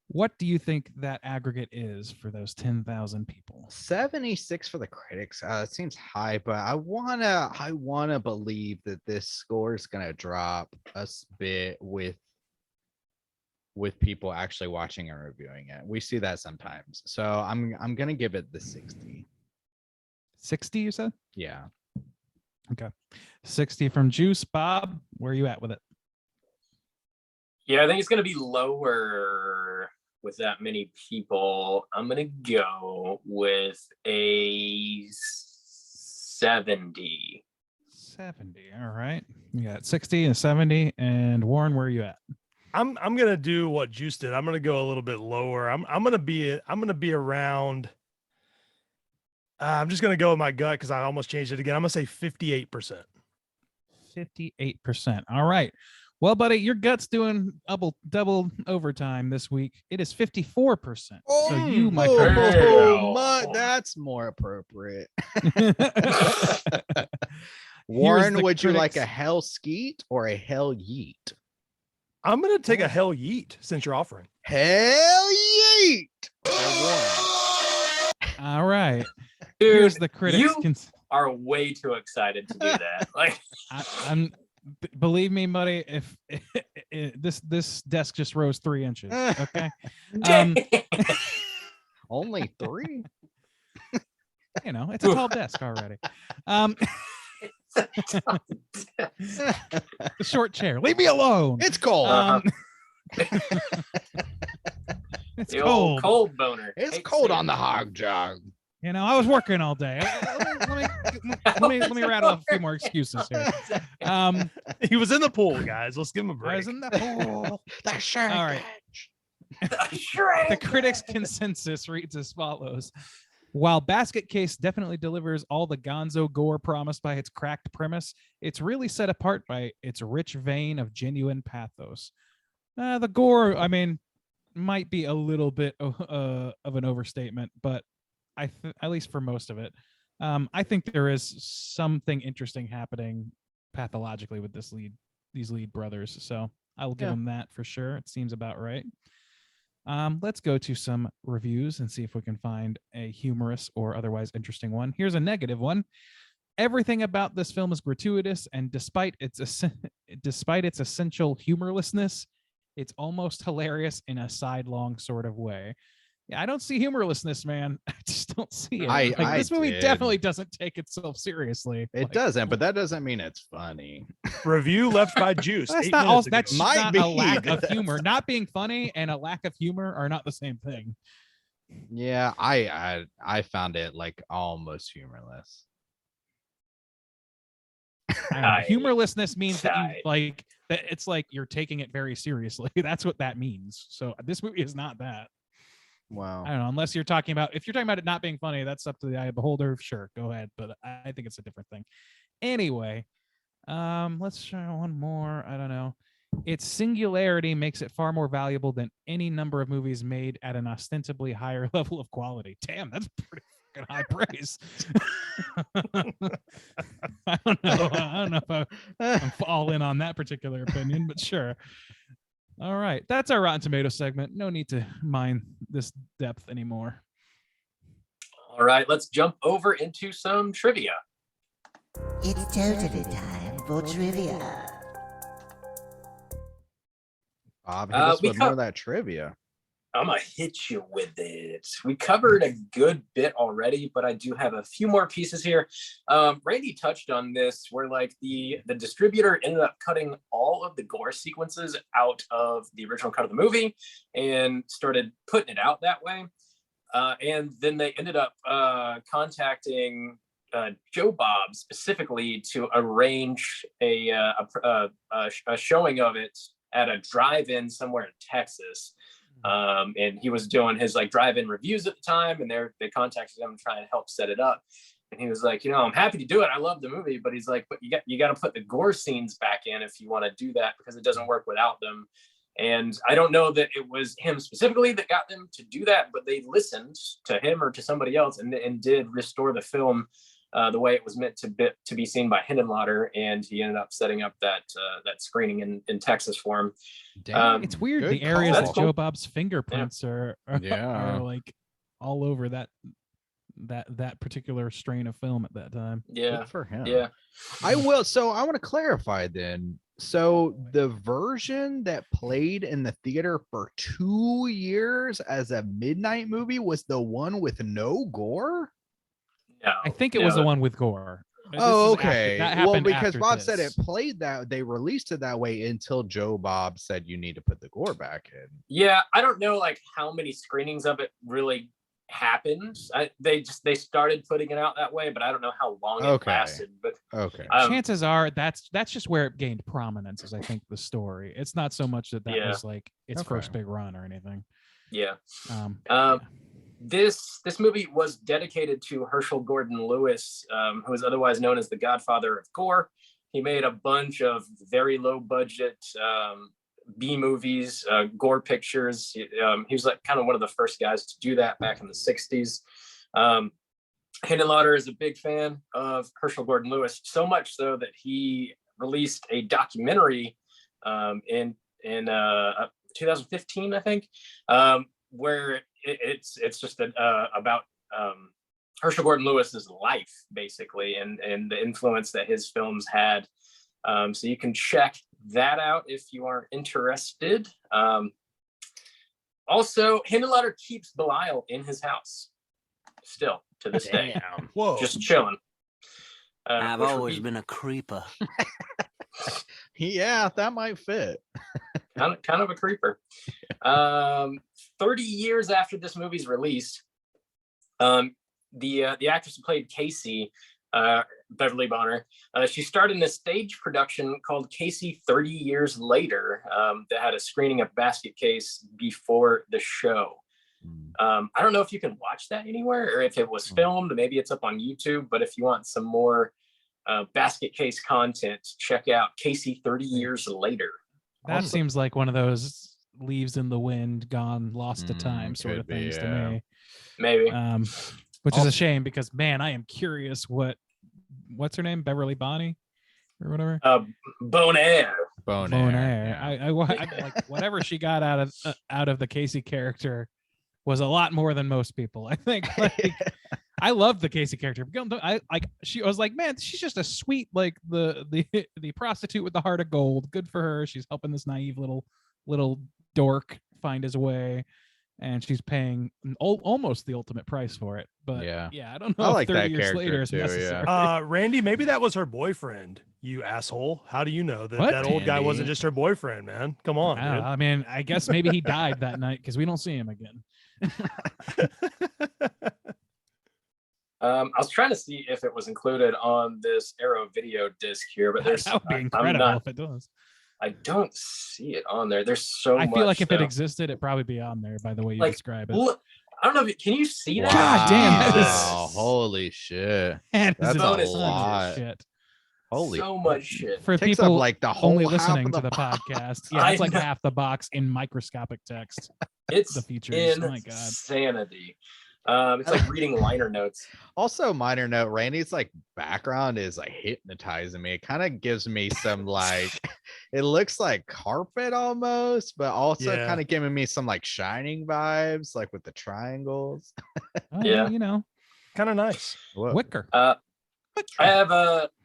What do you think that aggregate is for those 10,000 people? 76 for the critics. It seems high, but I wanna believe that this score is gonna drop a bit with people actually watching and reviewing it. We see that sometimes. So I'm gonna give it the 60. 60, you said? Yeah. 60 from Juice. Bob, where are you at with it? Yeah, I think it's gonna be lower with that many people. I'm gonna go with a 70. 70. All right. You got 60 and 70. And Warren, where are you at? I'm gonna do what Juice did. I'm gonna go a little bit lower. I'm gonna be around. I'm just gonna go with my gut because I almost changed it again. I'm gonna say 58%. 58%. All right. Well, buddy, your gut's doing double overtime this week. It is 54%. So you, my friend. Wow. That's more appropriate. Warren, the would you like a critics- hell skeet or a hell yeet? I'm gonna take a hell yeet since you're offering. Hell yeet. for Warren. All right. Dude, Here's the critics. you are way too excited to do that. Like, I'm believe me, buddy. If this desk just rose 3 inches, okay. Only 3. You know, it's a tall desk already. The short chair. Leave me alone. It's cold. It's the cold. old cold boner. It's Hate cold seeing on the it. hog jog. You know, I was working all day. Let me rattle off a few more excuses here. He was in the pool, guys. Let's give him a I break. was in the pool. The shark. All right. Shrek. The critics' consensus reads as follows. While Basket Case definitely delivers all the gonzo gore promised by its cracked premise, it's really set apart by its rich vein of genuine pathos. The gore, I mean, might be a little bit of an overstatement, but at least for most of it, I think there is something interesting happening pathologically with these lead brothers. So I will give them that for sure. It seems about right. Let's go to some reviews and see if we can find a humorous or otherwise interesting one. Here's a negative one. Everything about this film is gratuitous, and despite its essential humorlessness, it's almost hilarious in a sidelong sort of way. Yeah, I don't see humorlessness, man. I just don't see it. This movie definitely doesn't take itself seriously. It doesn't, but that doesn't mean it's funny. Review left by Juice. That's 8 not minutes all. ago. That's Might not be. a lack of That's- humor. Not being funny and a lack of humor are not the same thing. Yeah, I found it like almost humorless. I don't know. Tight. Humorlessness means that you Tight. like that. It's like you're taking it very seriously. That's what that means. So this movie is not that. Wow. I don't know. Unless you're talking about, if you're talking about it not being funny, that's up to the eye of the beholder. Sure, go ahead. But I think it's a different thing. Anyway, let's try one more. I don't know. Its singularity makes it far more valuable than any number of movies made at an ostensibly higher level of quality. Damn, that's pretty fucking high praise. I don't know if I'm all in on that particular opinion, but sure. All right, that's our Rotten Tomatoes segment. No need to mine this depth anymore. All right, let's jump over into some trivia. It's totally time for trivia. Bob, hit us we with more co- of that trivia. I'm gonna hit you with it. We covered a good bit already, but I do have a few more pieces here. Randy touched on this, where like the distributor ended up cutting all of the gore sequences out of the original cut of the movie and started putting it out that way. And then they ended up contacting Joe Bob specifically to arrange a showing of it at a drive-in somewhere in Texas. And he was doing his like drive-in reviews at the time, and they contacted him trying to help set it up. And he was like, I'm happy to do it. I love the movie, but he's like, but you got to put the gore scenes back in if you want to do that, because it doesn't work without them. And I don't know that it was him specifically that got them to do that, but they listened to him or to somebody else and did restore the film the way it was meant to be seen by Hindenlotter, and he ended up setting up that screening in Texas for him. Damn, It's weird. good The areas call. that Joe Bob's fingerprints are Yeah. like all over that particular strain of film at that time. Yeah, Good for him. yeah. I will. So I want to clarify then. So the version that played in the theater for 2 years as a midnight movie was the one with no gore? No, I think it was the one with gore. Oh, This is after- okay. that Well, happened because after Bob said it this. played that they released it that way until Joe Bob said you need to put the gore back in. Yeah, I don't know like how many screenings of it really happened. They started putting it out that way, but I don't know how long it Okay. lasted. But Okay. Chances are that's just where it gained prominence, is I think the story. It's not so much that Yeah. was like its Okay. first big run or anything. yeah. Yeah. This movie was dedicated to Herschel Gordon Lewis, who is otherwise known as the Godfather of Gore. He made a bunch of very low budget B movies, gore pictures. He was like kind of one of the first guys to do that back in the 60s. Hindenlauder is a big fan of Herschel Gordon Lewis, so much so that he released a documentary in 2015, I think, where it's just about Herschel Gordon Lewis's life, basically, and the influence that his films had. So you can check that out if you are interested. Also, Hindenlauder keeps Belial in his house still to this day. Whoa. Just chilling. I've always been a creeper. Yeah, that might fit. kind of a creeper. 30 years after this movie's release, the actress who played Casey, Beverly Bonner, she starred in a stage production called Casey 30 Years Later that had a screening at Basket Case before the show. I don't know if you can watch that anywhere or if it was filmed. Maybe it's up on YouTube, but if you want some more Basket Case content, check out Casey 30 Years Later. That seems like one of those leaves in the wind, gone, lost to time sort of things to me. Maybe. Which is a shame because, man, I am curious what's her name? Beverly Bonnie or whatever? Bonaire. Bonaire. Yeah. I like whatever she got out of the Casey character was a lot more than most people. I think. Like, I loved the Casey character. I was like, man, she's just a sweet, like the prostitute with the heart of gold. Good for her. She's helping this naive little dork find his way, and she's paying almost the ultimate price for it. But yeah, I don't know. I if like 30 that years later character is too, necessary. Randy, maybe that was her boyfriend. You asshole! How do you know that What? that old guy Andy? wasn't just her boyfriend, man? Come on, dude. I mean, I guess maybe he died that night because we don't see him again. I was trying to see if it was included on this Arrow video disc here, but there's That would be incredible if it does. I don't see it on there. There's so much. I feel like if it stuff. existed, it'd probably be on there by the way you Like, describe it. Look, I don't know. Can you see that? God damn, that is- Wow, holy shit. That That's is a bonus lot. shit. Holy so much shit. For takes people up like the whole only half listening of to the the podcast, I it's like know. half the box in microscopic text. It's the features. Oh my God. insanity. It's like reading liner notes. Also, minor note, Randy's like background is like hypnotizing me. It kind of gives me some like it looks like carpet almost, but also Yeah. kind of giving me some like Shining vibes, like with the triangles. Oh, Yeah. you know, Kind of nice. Whoa. Wicker.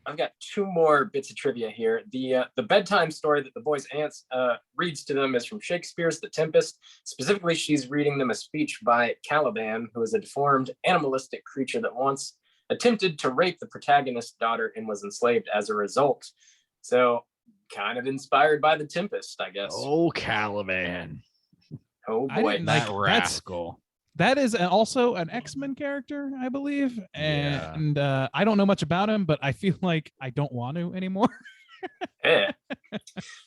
I've got two more bits of trivia here. The bedtime story that the boy's aunt reads to them is from Shakespeare's The Tempest. Specifically, she's reading them a speech by Caliban, who is a deformed, animalistic creature that once attempted to rape the protagonist's daughter and was enslaved as a result. So, kind of inspired by The Tempest, I guess. Oh, Caliban. Oh I boy. didn't That like- rascal. That is also an X-Men character, I believe. Yeah. And I don't know much about him, but I feel like I don't want to anymore. Yeah.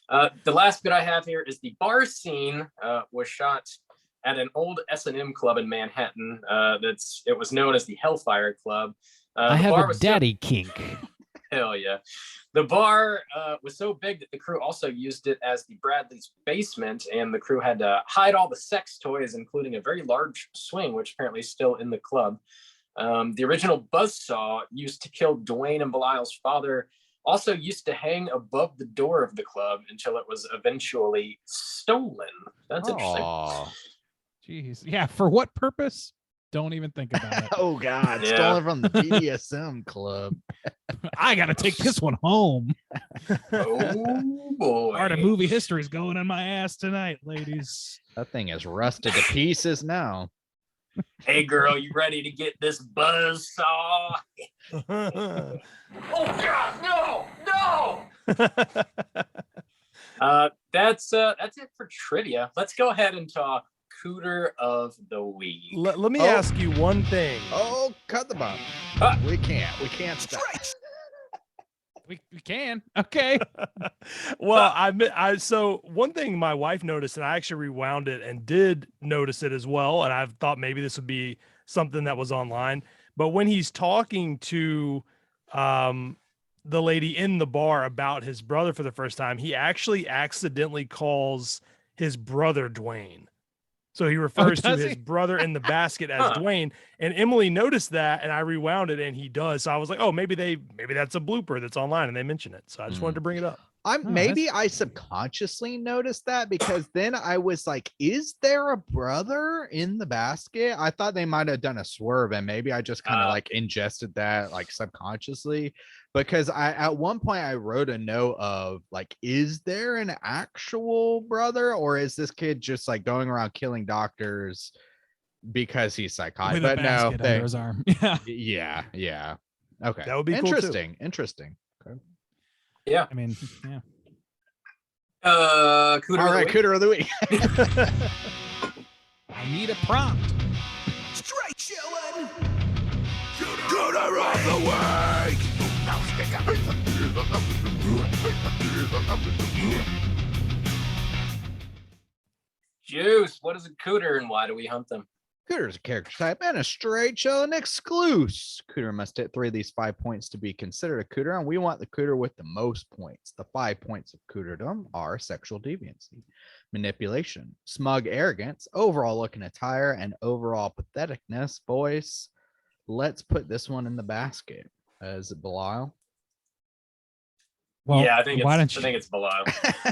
The last bit I have here is the bar scene was shot at an old S&M club in Manhattan. It was known as the Hellfire Club. I The have bar a was daddy kink. Hell yeah. The bar was so big that the crew also used it as the Bradley's basement, and the crew had to hide all the sex toys, including a very large swing, which apparently is still in the club. The original buzzsaw used to kill Dwayne and Belial's father also used to hang above the door of the club until it was eventually stolen. That's interesting. Aw. Jeez. Yeah. For what purpose? Don't even think about it. Oh God, Yeah. stolen from the BDSM club. I got to take this one home. Oh boy. Art of movie history is going on my ass tonight, ladies. That thing is rusted to pieces now. Hey girl, you ready to get this buzzsaw? Oh God, no! That's it for trivia. Let's go ahead and talk Cooter of the Week. Let me Oh. ask you one thing. Oh, cut the bomb. Ah. We can't stop. We can. Okay. Well, so one thing my wife noticed, and I actually rewound it and did notice it as well, and I thought maybe this would be something that was online. But when he's talking to the lady in the bar about his brother for the first time, he actually accidentally calls his brother Dwayne. So he refers to does his he? brother in the basket as Huh. Dwayne, and Emily noticed that, and I rewound it, and he does. So I was like, oh, maybe that's a blooper that's online, and they mention it. So I just wanted to bring it up. Maybe I subconsciously noticed that, because then I was like, is there a brother in the basket? I thought they might have done a swerve, and maybe I just kind of like ingested that like subconsciously, because at one point I wrote a note of like, is there an actual brother, or is this kid just like going around killing doctors because he's psychotic? With But a no, basket under his arm. Yeah. yeah. Okay. That would be cool, too. Interesting. Okay. Yeah. I mean, yeah. Cooter All right, Cooter of the Week. I need a prompt. Straight chillin'. Cooter of the week. Juice, what is a cooter and why do we hunt them? Cooter is a character type and a straight chillin' exclusive. Cooter must hit 3 of these 5 points to be considered a cooter, and we want the cooter with the most points. The 5 points of cooterdom are sexual deviancy, manipulation, smug arrogance, overall look and attire, and overall patheticness. Boys, let's put this one in the basket. Is it Belial? Well, yeah, I think why it's don't you, below.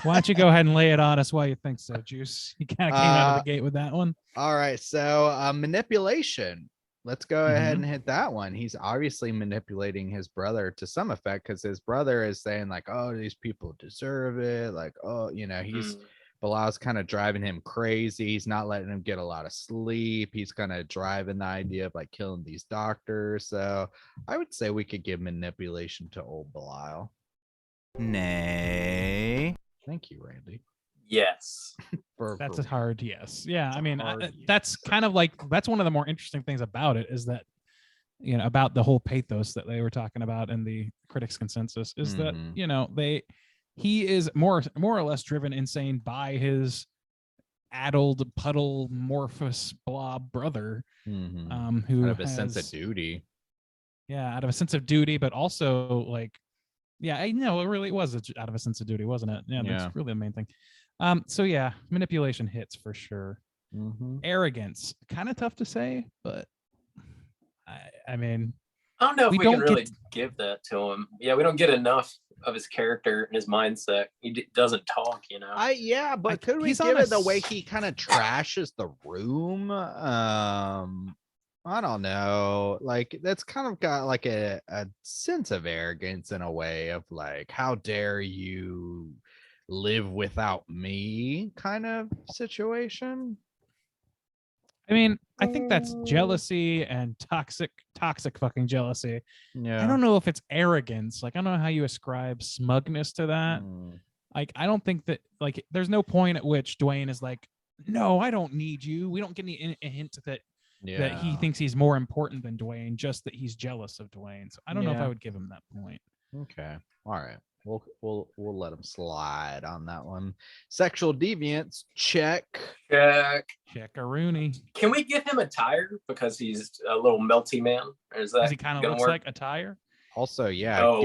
why don't you go ahead and lay it on us why you think so, Juice? You kind of came out of the gate with that one. All right, so manipulation. Let's go ahead and hit that one. He's obviously manipulating his brother to some effect, because his brother is saying like, oh, these people deserve it. Like, oh, he's Belial's kind of driving him crazy. He's not letting him get a lot of sleep. He's kind of driving the idea of like killing these doctors. So I would say we could give manipulation to old Belial. Nay. Thank you, Randy. Yes. That's a hard yes. Yeah, I mean, hard that's kind of like, that's one of the more interesting things about it, is that, about the whole pathos that they were talking about in the critics consensus, is that, he is more or less driven insane by his addled puddle morphous blob brother, who out of a sense of duty. Yeah, out of a sense of duty, but also like, yeah, I know it really was out of a sense of duty, wasn't it? Yeah, that's really the main thing. So yeah, manipulation hits for sure. Arrogance, kind of tough to say, but I mean, I don't know if we can really give that to him. Yeah, we don't get enough of his character and his mindset. He doesn't talk, But could we give it the way he kind of trashes the room? I don't know. Like, that's kind of got like a sense of arrogance in a way of like, how dare you live without me kind of situation. I mean, I think that's jealousy and toxic fucking jealousy. Yeah. I don't know if it's arrogance. Like, I don't know how you ascribe smugness to that. Like, I don't think that, like, there's no point at which Dwayne is like, no, I don't need you. We don't get any hint that he thinks he's more important than Dwayne, just that he's jealous of Dwayne. So I don't know if I would give him that point. Okay. All right. We'll let him slide on that one. Sexual deviance, check. Check-a-rooney. Can we give him a tire because he's a little melty man? Or is that he kind of looks like a tire? Also, yeah. Oh,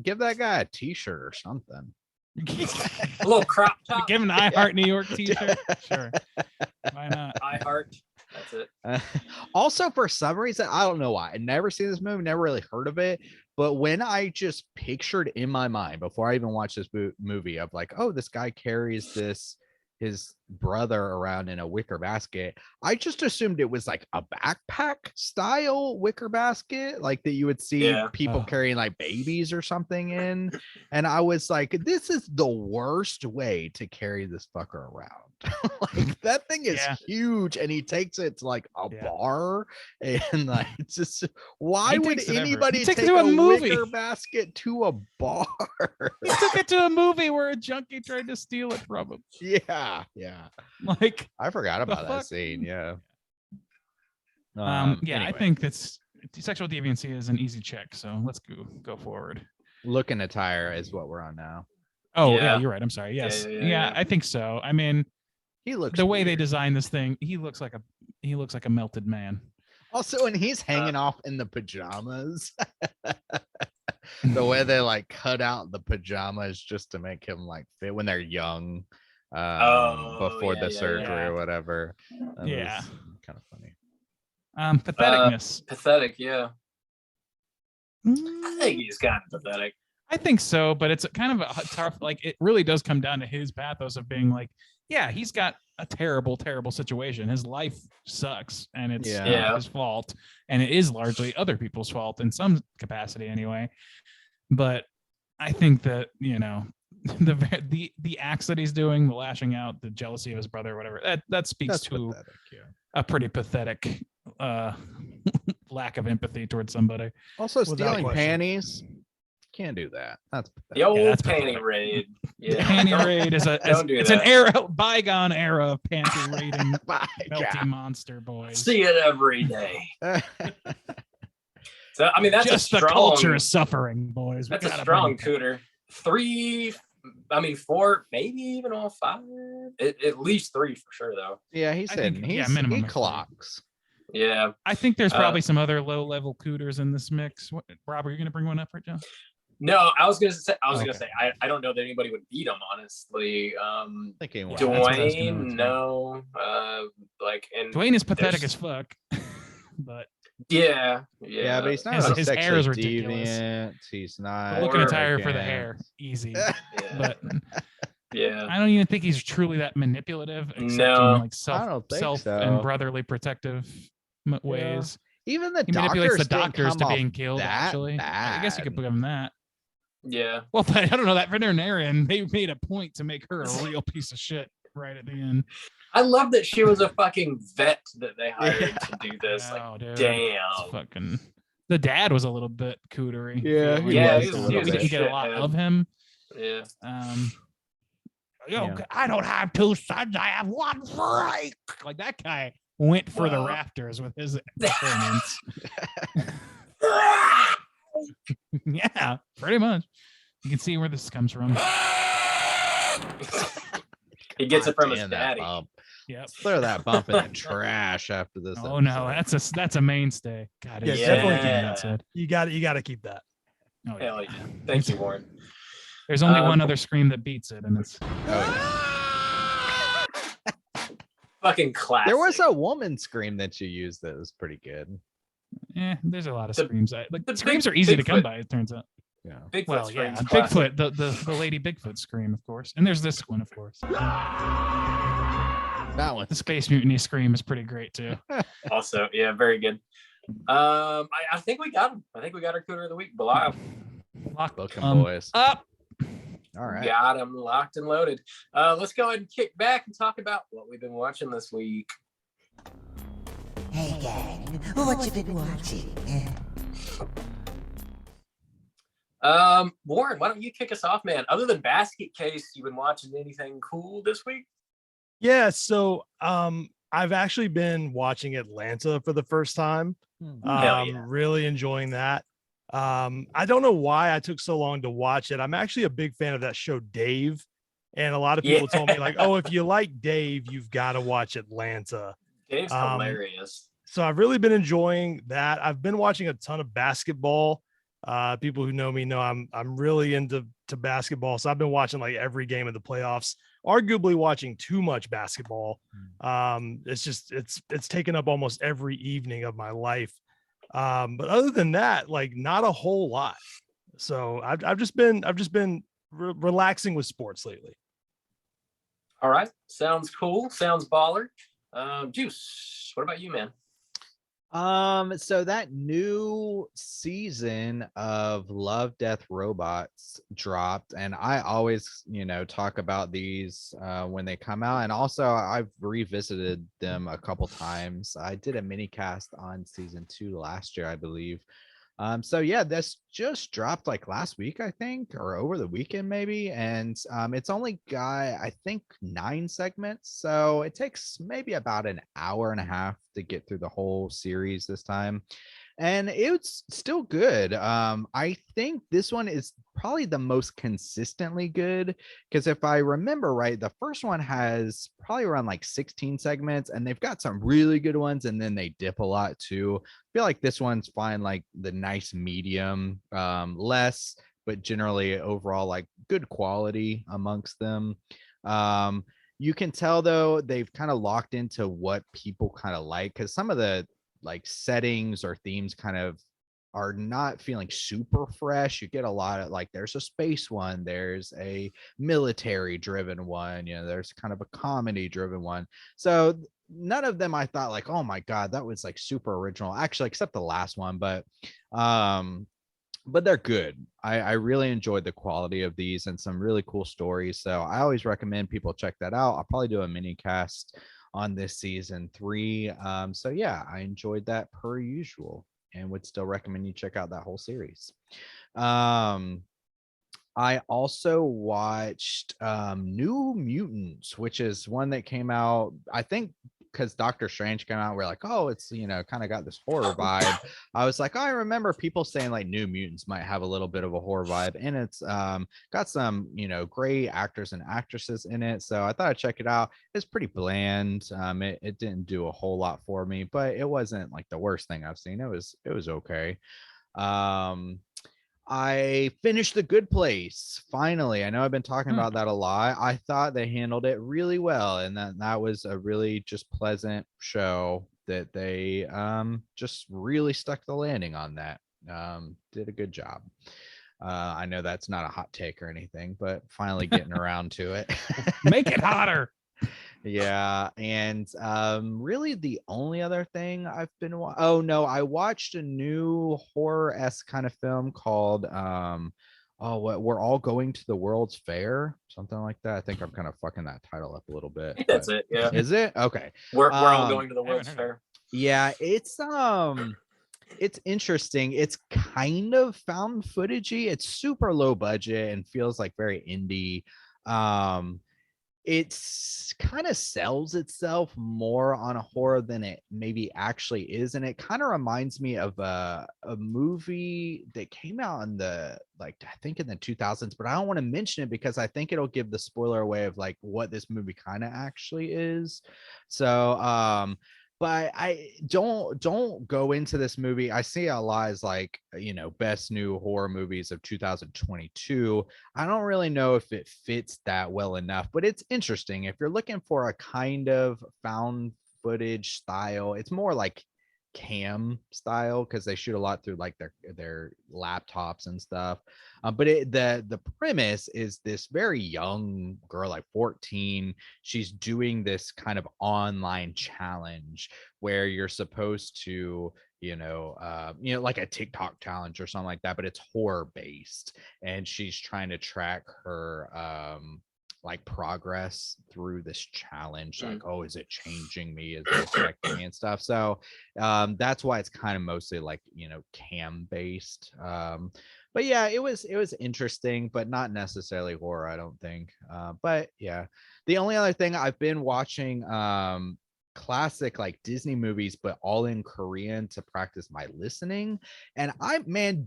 give that guy a t-shirt or something. A little crop top. Give him an I Heart New York t-shirt. Sure. Why not? I Heart. That's it. Also, for some reason, I don't know why. I never seen this movie, never really heard of it. But when I just pictured in my mind before I even watched this movie of like, oh, this guy carries his brother around in a wicker basket, I just assumed it was like a backpack style wicker basket, like that you would see people carrying like babies or something in. And I was like, this is the worst way to carry this fucker around. Like, that thing is huge, and he takes it to like a bar, and like, it's just, why would anybody take a wicker basket to a bar? He took it to a movie where a junkie tried to steal it from him. Yeah. Like, I forgot about that scene. Yeah. Anyway. I think that's sexual deviancy is an easy check. So let's go forward. Look and attire is what we're on now. Oh yeah, you're right. I'm sorry. Yes. Yeah, I think so. I mean, he looks the way they designed this thing. He looks like a melted man. Also, when he's hanging off in the pajamas, the way they like cut out the pajamas just to make him like fit when they're young. before yeah, the surgery yeah. or whatever. That Yeah. was kind of funny. Patheticness. Pathetic, yeah. I think Mm, he's kind of pathetic. I think so, but it's kind of a tough, like, it really does come down to his pathos of being like, yeah, he's got a terrible, terrible situation. His life sucks and it's Yeah. Yeah. not his fault. And it is largely other people's fault in some capacity anyway. But I think that, you know, the acts that he's doing, the lashing out, the jealousy of his brother, or whatever, that speaks That's to pathetic. Yeah. a pretty pathetic lack of empathy towards somebody. Also, Without stealing question. panties. Can't do that. That's pathetic. The old that's panty pathetic. raid. Yeah. Panty Don't- raid is don't do it's an that. era, bygone era of panty raiding My melty God. monster boys. See it every day. So I mean, that's Just a the strong. culture is suffering, boys. We That's a gotta strong bring it cooter. 3, I mean 4, maybe even all 5. At least 3 for sure, though. Yeah, he I said think, he minimum of 3. clocks. Yeah. I think there's Uh, probably some other low-level cooters in this mix. Rob, are you gonna bring one up, right, John? No, I was gonna say. Okay. I don't know that anybody would beat him, honestly. Thinking Yeah, that's what I was gonna Dwayne, say. no. Like, and Dwayne is pathetic there's- as fuck, but Yeah, but he's not His- like his hair sexually is ridiculous. deviant. He's not. looking Or- attire for the arrogant. hair, easy. Yeah. But yeah. I don't even think he's truly that manipulative, except No. in like I don't think self so. and brotherly protective ways. Even the He manipulates the doctors doctors to being killed. that Actually, I guess you could bad. put him that. Yeah. Well, but I don't know, that veterinarian, they made a point to make her a real piece of shit right at the end. I love that she was a fucking vet that they hired to do this. Oh, Like, dude, damn. it's fucking. The dad was a little bit cootery. Yeah, Like, he Yeah, was he a was- we he little was a didn't bit. get a lot shithead. of him. Yeah. Yo, Yeah. I don't have 2 sons. I have 1 freak. Like that guy went for the Wow. rafters with his performance. Yeah, pretty much. You can see where this comes from. He gets it from his Damn, that daddy. bump. Yep. Throw that bump in the trash after this. Oh no, episode. that's a mainstay. God, Yeah, it's definitely so keep good, that. said. You got to keep that. Oh, yeah. Hell yeah. Thank you, Warren. There's only Um, one other scream that beats it, and it's Fucking classic. There was a woman scream that you used that was pretty good. there's a lot of The- screams. Like the screams big- are easy to come Bigfoot. by, it turns out. Yeah. Bigfoot Well, yeah, screams classic. Bigfoot, the lady Bigfoot scream, of course, and there's this one, of course. That one. The Space Mutiny scream is pretty great too. Also, yeah, very good. I think we got him. I think we got our cooter of the week. Belial. Lock Looking 'em boys. up. All right. Got him locked and loaded. Let's go ahead and kick back and talk about what we've been watching this week. Hey gang, what you been watching? Warren, why don't you kick us off, man? Other than Basket Case, you been watching anything cool this week? Yeah, so I've actually been watching Atlanta for the first time. Hell yeah. Really enjoying that. I don't know why I took so long to watch it. I'm actually a big fan of that show Dave, and a lot of people told me like, "Oh, if you like Dave, you've got to watch Atlanta." Dave's hilarious. So I've really been enjoying that. I've been watching a ton of basketball. People who know me know I'm really into basketball. So I've been watching like every game of the playoffs, arguably watching too much basketball. It's taken up almost every evening of my life. But other than that, like not a whole lot. So I've just been relaxing with sports lately. All right. Sounds cool. Sounds baller. Juice, what about you, man? So that new season of Love, Death, Robots dropped, and I always, talk about these when they come out, and also I've revisited them a couple times. I did a mini cast on season 2 last year, I believe. So yeah, this just dropped like last week, I think, or over the weekend maybe, and it's only got, I think, 9 segments, so it takes maybe about an hour and a half to get through the whole series this time, and it's still good. I think this one is probably the most consistently good, because if I remember right, the first one has probably around like 16 segments, and they've got some really good ones, and then they dip a lot too. I feel like this one's fine, like the nice medium, less, but generally overall like good quality amongst them. You can tell though they've kind of locked into what people kind of like, because some of the like settings or themes kind of are not feeling super fresh. You get a lot of like, there's a space one, there's a military driven one, there's kind of a comedy driven one. So none of them I thought like, oh my god, that was like super original, actually, except the last one. But they're good. I really enjoyed the quality of these and some really cool stories. So I always recommend people check that out. I'll probably do a mini cast on this season 3. So yeah, I enjoyed that per usual and would still recommend you check out that whole series. I also watched New Mutants, which is one that came out, I think, because Doctor Strange came out. We're like, oh, it's kind of got this horror vibe. I was like, oh, I remember people saying like New Mutants might have a little bit of a horror vibe, and it's got some great actors and actresses in it. So I thought I'd check it out. It's pretty bland. It didn't do a whole lot for me, but it wasn't like the worst thing I've seen. It was okay. I finished The Good Place finally. I know I've been talking about that a lot. I thought they handled it really well, and that was a really just pleasant show that they just really stuck the landing on that. Did a good job. I know that's not a hot take or anything, but finally getting around to it. Make it hotter. Yeah, and really the only other thing I've been I watched a new horror-esque kind of film called We're All Going to the World's Fair, something like that. I think I'm kind of fucking that title up a little bit. I think that's it. Yeah. Is it? Okay. We're all going to the World's Fair. Yeah, it's interesting. It's kind of found footagey. It's super low budget and feels like very indie. It's kind of sells itself more on a horror than it maybe actually is, and it kind of reminds me of a movie that came out in the I think in the 2000s, but I don't want to mention it because I think it'll give the spoiler away of like what this movie kind of actually is. So but I don't go into this movie. I see a lot as like, best new horror movies of 2022. I don't really know if it fits that well enough, but it's interesting. If you're looking for a kind of found footage style, it's more like cam style because they shoot a lot through like their laptops and stuff. But the premise is this very young girl, like 14. She's doing this kind of online challenge where you're supposed to like a TikTok challenge or something like that, but it's horror based, and she's trying to track her like progress through this challenge. Like, oh, is it changing me? Is it affecting me and stuff? So that's why it's kind of mostly like cam based. But yeah, it was interesting, but not necessarily horror, I don't think. But yeah, the only other thing I've been watching classic like Disney movies, but all in Korean to practice my listening. And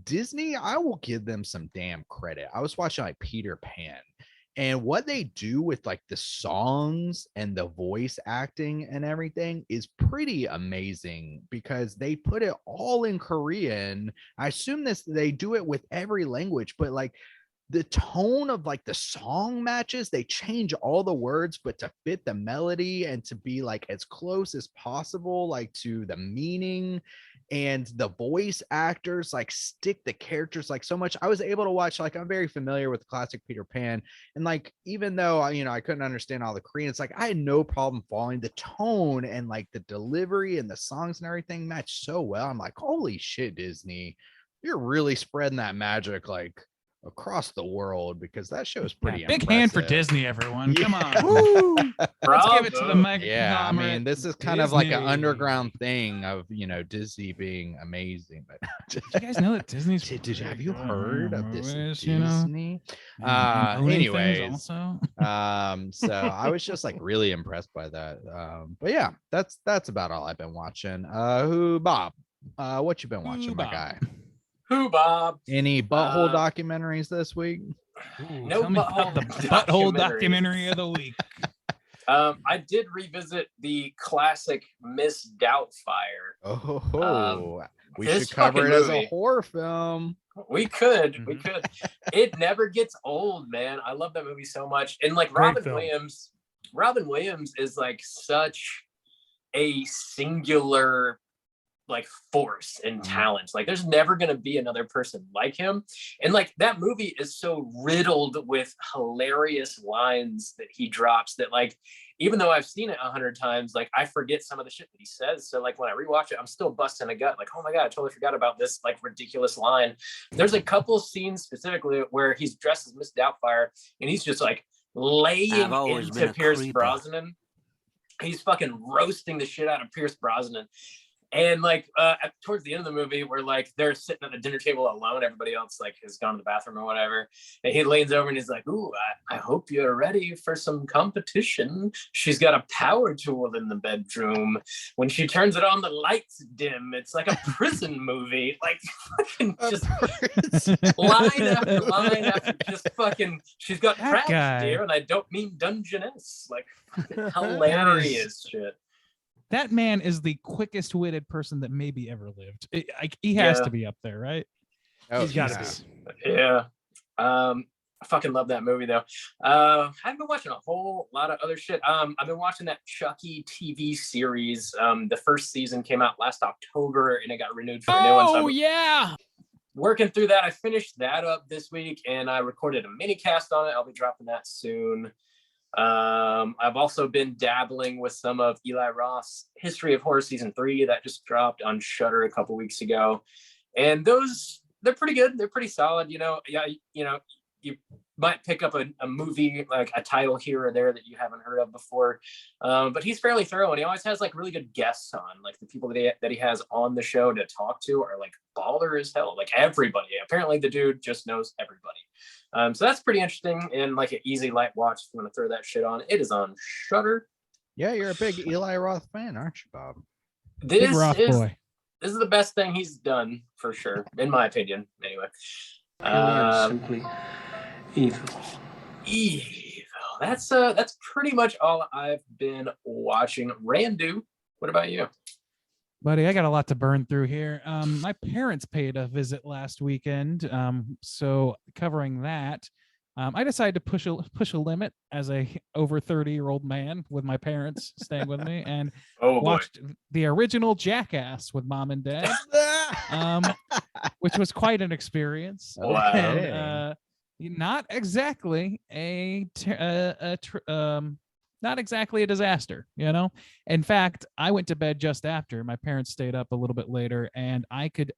Disney, I will give them some damn credit. I was watching like Peter Pan, and what they do with like the songs and the voice acting and everything is pretty amazing because they put it all in Korean. I assume they do it with every language, but like the tone of like the song matches, they change all the words, but to fit the melody and to be like as close as possible, like to the meaning. And the voice actors like stick the characters like so much. I was able to watch, like, I'm very familiar with classic Peter Pan, and like even though I couldn't understand all the Korean, it's like I had no problem following the tone and like the delivery and the songs and everything matched so well. I'm like, holy shit, Disney, you're really spreading that magic like across the world, because that show is pretty big impressive. hand for Disney, everyone. Yeah. Come on. Woo! Let's give it to the mega. Yeah, I mean, this is kind of like an underground thing of Disney being amazing. But did you guys know that Disney's have you heard of this movies, Disney? And Anyways, also. so I was just like really impressed by that. But yeah, that's about all I've been watching. Bob, what you been watching, my guy? Who, Bob? Any butthole documentaries this week? No Tell me about the butthole documentary of the week. I did revisit the classic Miss Doubtfire. We should cover it as a horror film. We could. It never gets old, man. I love that movie so much. And like Robin Williams, Robin Williams is like such a singular like force and talent. Like there's never going to be another person like him. And like that movie is so riddled with hilarious lines that he drops that like, even though I've seen it 100 times, like I forget some of the shit that he says. So like when I rewatch it, I'm still busting a gut. Like, oh my God, I totally forgot about this like ridiculous line. There's a couple scenes specifically where he's dressed as Miss Doubtfire and he's just like laying into Pierce Brosnan. He's fucking roasting the shit out of Pierce Brosnan. And like towards the end of the movie where like they're sitting at the dinner table alone, everybody else like has gone to the bathroom or whatever, and he leans over and he's like, ooh, I hope you're ready for some competition. She's got a power tool in the bedroom. When she turns it on, the lights dim. It's like a prison movie. Like fucking just line after line after just fucking, she's got That traps, guy. dear, and I don't mean Dungeness. Like fucking hilarious shit. That man is the quickest witted person that maybe ever lived. He has Yeah. to be up there, right? Oh, He's got to be. Yeah. I fucking love that movie though. I've been watching a whole lot of other shit. I've been watching that Chucky TV series. The first season came out last October and it got renewed for a new one. So yeah. working through that. I finished that up this week and I recorded a mini cast on it. I'll be dropping that soon. I've also been dabbling with some of Eli Roth's History of Horror season 3 that just dropped on Shudder a couple weeks ago, and they're pretty good. They're pretty solid. You know, yeah, you know, you might pick up a movie like a title here or there that you haven't heard of before, but he's fairly thorough and he always has like really good guests on. Like the people that he has on the show to talk to are like baller as hell. Like everybody. Apparently, the dude just knows everybody. So that's pretty interesting and like an easy light watch if you want to throw that shit on. It is on Shudder. Yeah, you're a big Eli Roth fan, aren't you, Bob? Big Roth boy. This is the best thing he's done for sure, in my opinion. Anyway, Simply evil. That's pretty much all I've been watching. Randu, what about you? Buddy, I got a lot to burn through here. My parents paid a visit last weekend. So covering that, I decided to push a limit as a over 30-year-old man with my parents staying with me and watched the original Jackass with mom and dad, which was quite an experience. Wow. And, not exactly not exactly a disaster, you know? In fact, I went to bed just after. My parents stayed up a little bit later, and I could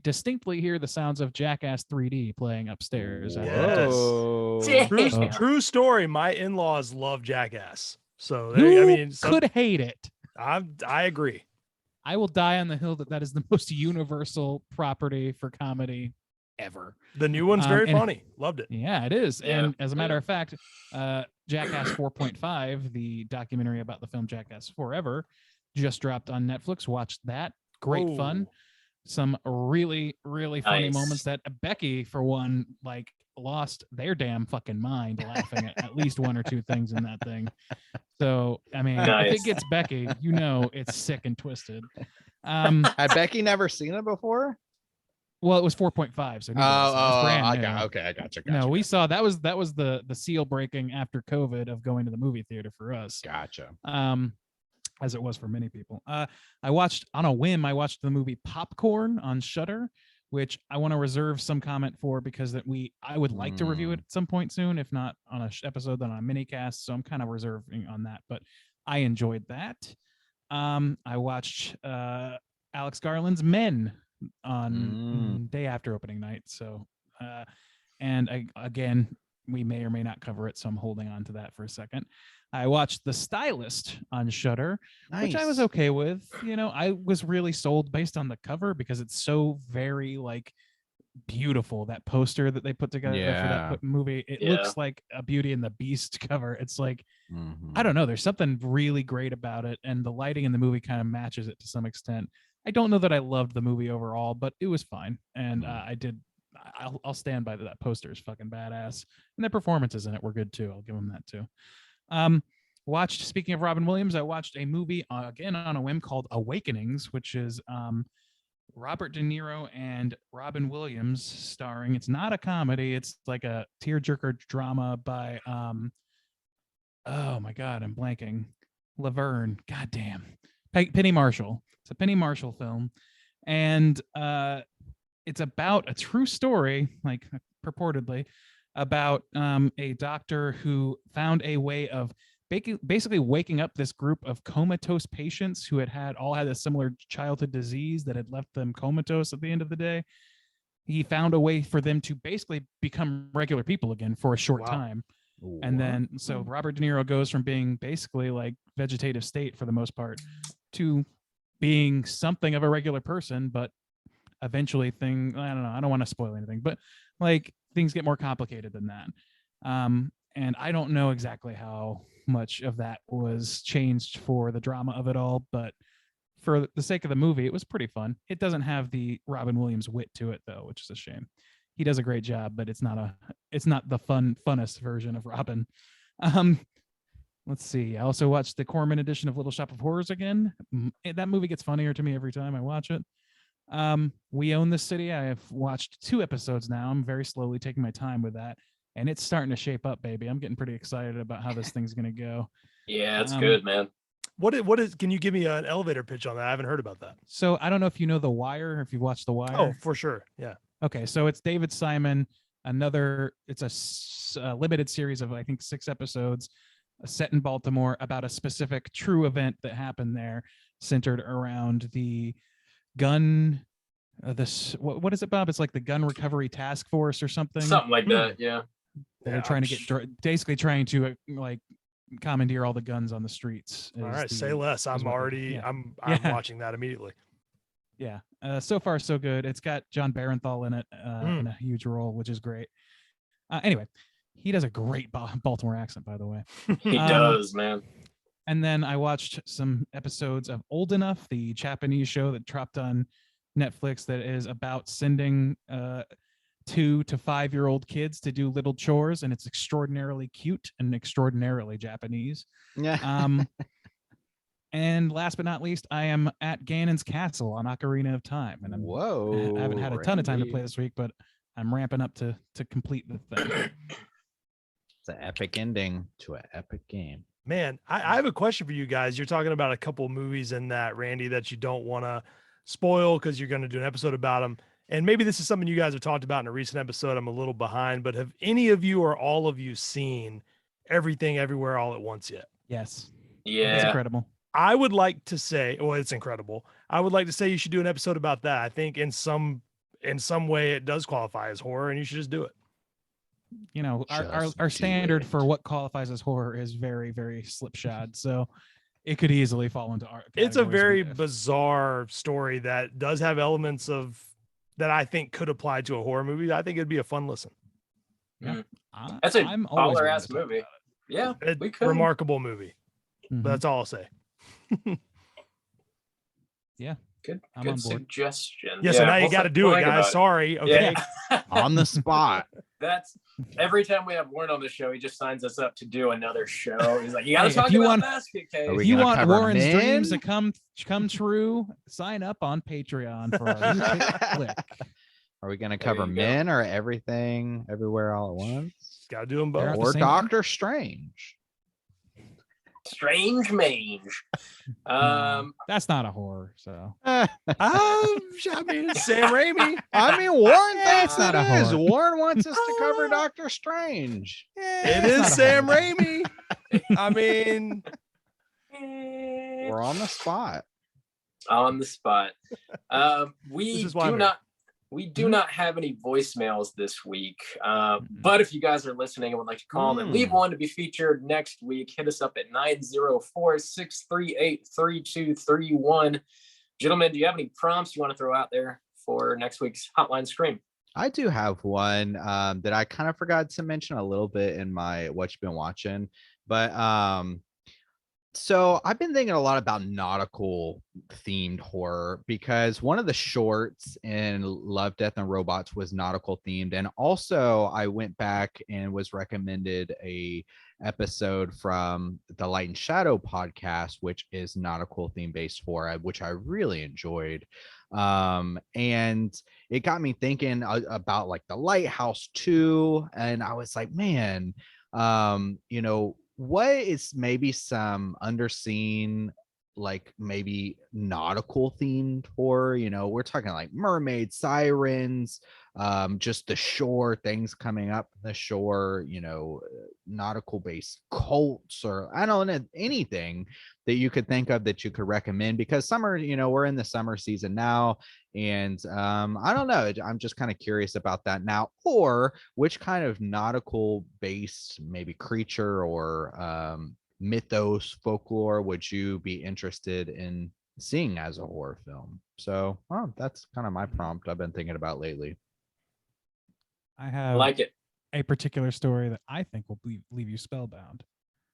distinctly hear the sounds of Jackass 3D playing upstairs. True story. My in-laws love Jackass. So Who could hate it? I agree. I will die on the hill that is the most universal property for comedy ever. The new one's very funny. Loved it. Yeah, it is. Yeah. And as a matter of fact, Jackass 4.5, the documentary about the film Jackass Forever, just dropped on Netflix. Watched that. Great fun. Some really, really funny moments that Becky, for one, like lost their damn fucking mind laughing at least one or two things in that thing. So, I mean, if it gets Becky, you know it's sick and twisted. Had Becky never seen it before? Well, it was 4.5. So I got you. No, we saw that was the seal breaking after COVID of going to the movie theater for us. Gotcha. As it was for many people. I watched on a whim. I watched the movie Popcorn on Shudder, which I want to reserve some comment for because I would like to review it at some point soon, if not on an episode, then on a mini cast. So I'm kind of reserving on that, but I enjoyed that. I watched Alex Garland's Men on day after opening night. So, and again, we may or may not cover it, so I'm holding on to that for a second. I watched The Stylist on Shudder, which I was okay with. You know, I was really sold based on the cover because it's so very like beautiful. That poster that they put together for that movie, it looks like a Beauty and the Beast cover. It's like, I don't know, there's something really great about it, and the lighting in the movie kind of matches it to some extent. I don't know that I loved the movie overall, but it was fine, and I'll stand by that poster is fucking badass, and the performances in it were good too. I'll give them that too. Speaking of Robin Williams, I watched a movie again on a whim called Awakenings, which is Robert De Niro and Robin Williams starring. It's not a comedy, it's like a tearjerker drama by oh my God, I'm blanking. Laverne, goddamn. Penny Marshall. It's a Penny Marshall film. And it's about a true story, like purportedly, about a doctor who found a way of basically waking up this group of comatose patients who all had a similar childhood disease that had left them comatose at the end of the day. He found a way for them to basically become regular people again for a short time. And then so Robert De Niro goes from being basically like vegetative state for the most part to being something of a regular person, but eventually I don't know, I don't want to spoil anything, but like things get more complicated than that. And I don't know exactly how much of that was changed for the drama of it all, but for the sake of the movie, it was pretty fun. It doesn't have the Robin Williams wit to it though, which is a shame. He does a great job, but it's not the funnest version of Robin. Let's see. I also watched the Corman edition of Little Shop of Horrors again. That movie gets funnier to me every time I watch it. We Own This City. I have watched 2 episodes now. I'm very slowly taking my time with that, and it's starting to shape up, baby. I'm getting pretty excited about how this thing's gonna go. Yeah, it's good, man. What is? Can you give me an elevator pitch on that? I haven't heard about that. So I don't know if you know The Wire, or if you watched The Wire. Oh, for sure. Yeah. Okay, so it's David Simon. It's a limited series of I think 6 episodes, set in Baltimore about a specific true event that happened there, centered around the gun. What is it, Bob? It's like the Gun Recovery Task Force or something. Something like that, yeah. They're trying to basically trying to like commandeer all the guns on the streets. All right, say less. I'm watching that immediately. Yeah. So far so good. It's got John Barenthal in it in a huge role, which is great. Anyway, he does a great Baltimore accent, by the way. He does, man. And then I watched some episodes of Old Enough, the Japanese show that dropped on Netflix that is about sending 2 to 5-year-old kids to do little chores, and it's extraordinarily cute and extraordinarily Japanese. Yeah. And last but not least, I am at Ganon's Castle on Ocarina of Time, and I haven't had a ton of time to play this week, but I'm ramping up to complete the thing. It's an epic ending to an epic game. Man, I have a question for you guys. You're talking about a couple of movies in that, Randy, that you don't want to spoil because you're going to do an episode about them. And maybe this is something you guys have talked about in a recent episode. I'm a little behind, but have any of you or all of you seen Everything Everywhere All at Once yet? Yes. Yeah. It's incredible. I would like to say, well, it's incredible. I would like to say you should do an episode about that. I think in some way it does qualify as horror, and you should just do it. You know, our standard for what qualifies as horror is very, very slipshod. So it could easily fall into our. It's a very bizarre story that does have elements of that I think could apply to a horror movie. I think it'd be a fun listen. Yeah. That's a baller ass movie. Yeah, we could. Remarkable movie. Mm-hmm. That's all I'll say. Yeah. Good on board. suggestion. Yeah, so now you got to do it, guys. Sorry. Okay. Yeah. On the spot. That's every time we have Warren on the show, he just signs us up to do another show. He's like, you gotta talk about Basket Case. If you want Warren's dreams to come true, sign up on Patreon for our click. Are we going to cover Men or Everything Everywhere All at Once? Got to do them both. Or Doctor Strange. Strange Mange. That's not a horror, so. I mean, Sam Raimi. I mean, Warren thinks not a it is. horror. Warren wants us to cover Doctor Strange. It is Sam Raimi. I mean, we're on the spot. On the spot. We do not have any voicemails this week. But if you guys are listening and would like to call and leave one to be featured next week, hit us up at 904-638-3231. Gentlemen, do you have any prompts you want to throw out there for next week's Hotline Scream? I do have one that I kind of forgot to mention a little bit in my What You've Been Watching. But so I've been thinking a lot about nautical themed horror because one of the shorts in Love, Death, and Robots was nautical themed. And also I went back and was recommended a episode from the Light and Shadow podcast, which is nautical theme based horror, which I really enjoyed. And it got me thinking about like The Lighthouse 2. And I was like, man, you know, what is maybe some underseen, like maybe nautical themed horror? You know, we're talking like mermaids, sirens, just the shore, things coming up the shore, you know, nautical based cults, or I don't know, anything that you could think of that you could recommend, because summer, you know, we're in the summer season now, and I don't know, I'm just kind of curious about that now. Or which kind of nautical based maybe creature or mythos, folklore would you be interested in seeing as a horror film? So that's kind of my prompt I've been thinking about lately. I I have like it. a particular story that I think will leave you spellbound.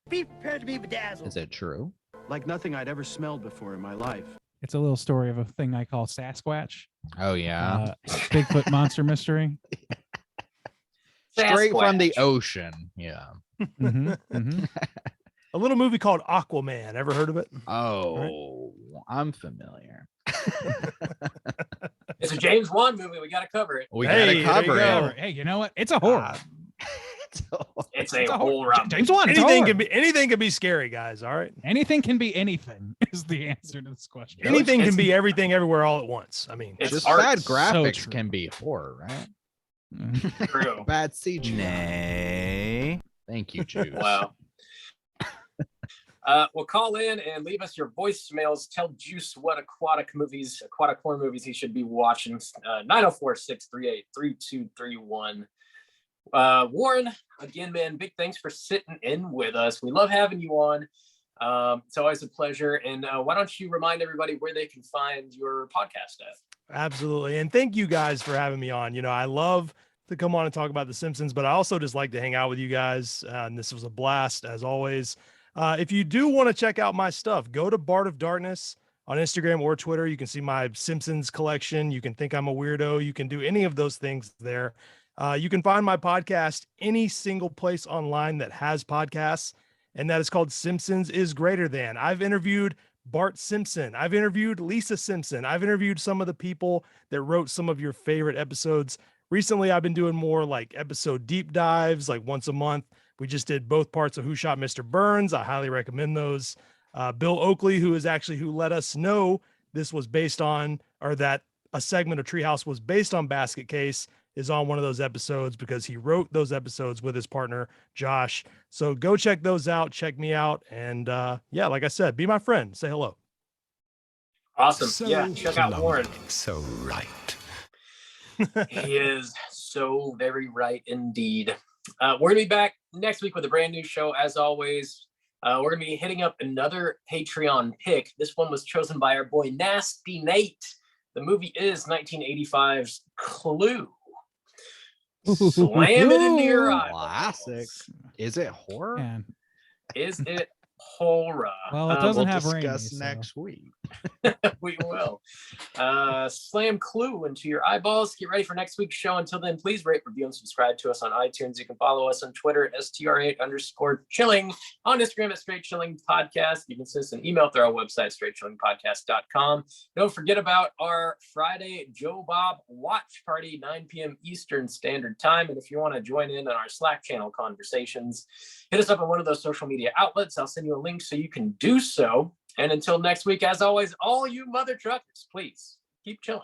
Be prepared to be bedazzled. Is it true? Like nothing I'd ever smelled before in my life. It's a little story of a thing I call Sasquatch. Oh yeah. Bigfoot monster mystery. Straight from the Sasquatch. ocean. Yeah. Mhm, mhm. A little movie called Aquaman. Ever heard of it? Oh, I'm familiar. It's a James Wan movie. We got to cover it. We Hey, gotta cover there you it. go. Hey, you know what? It's a horror. It's It's a a horror. horror. James Wan. It's a Anything horror. can be scary, guys. All right. Anything can be anything is the answer to this question. Anything It's- can be everything everywhere all at once. I mean, It's Just art. bad So graphics true. can be horror, right? Mhm. True. Bad CGI. Nay. Thank you, Juice. Wow. Well, call in and leave us your voicemails. Tell Juice what aquatic horror movies he should be watching. 904-638-3231. Warren, again, man, big thanks for sitting in with us. We love having you on. It's always a pleasure. And why don't you remind everybody where they can find your podcast at? absolutely. And thank you guys for having me on. You know, I love to come on and talk about The Simpsons, but I also just like to hang out with you guys. And this was a blast, as always. If you do want to check out my stuff, go to Bart of Darkness on Instagram or Twitter. You can see my Simpsons collection. You can think I'm a weirdo. You can do any of those things there. You can find my podcast any single place online that has podcasts, and that is called Simpsons is Greater Than. I've interviewed Bart Simpson. I've interviewed Lisa Simpson. I've interviewed some of the people that wrote some of your favorite episodes. Recently, I've been doing more like episode deep dives, like once a month. We just did both parts of Who Shot Mr. Burns. I highly recommend those. Bill Oakley, who let us know this was based on, or that a segment of Treehouse was based on Basket Case, is on one of those episodes because he wrote those episodes with his partner, Josh. So go check those out. Check me out. And yeah, like I said, be my friend. Say hello. Awesome. Yeah, check out Warren. So right. He is so very right indeed. We're going to be back next week with a brand new show. As always, we're going to be hitting up another Patreon pick. This one was chosen by our boy Nasty Nate. The movie is 1985's Clue. Slam it into your eye. Classic. Is it horror? And Is it horror? well, it doesn't we'll have rain. discuss So. next week. We will. Slam Clue into your eyeballs. Get ready for next week's show. Until then, please rate, review, and subscribe to us on iTunes. You can follow us on Twitter, STR8_chilling, on Instagram at Straight Chilling Podcast. You can send us an email through our website, straightchillingpodcast.com. Don't forget about our Friday Joe Bob watch party, 9 p.m. Eastern Standard Time. And if you want to join in on our Slack channel conversations, hit us up on one of those social media outlets. I'll send you a link so you can do so. And until next week, as always, all you mother truckers, please keep chilling.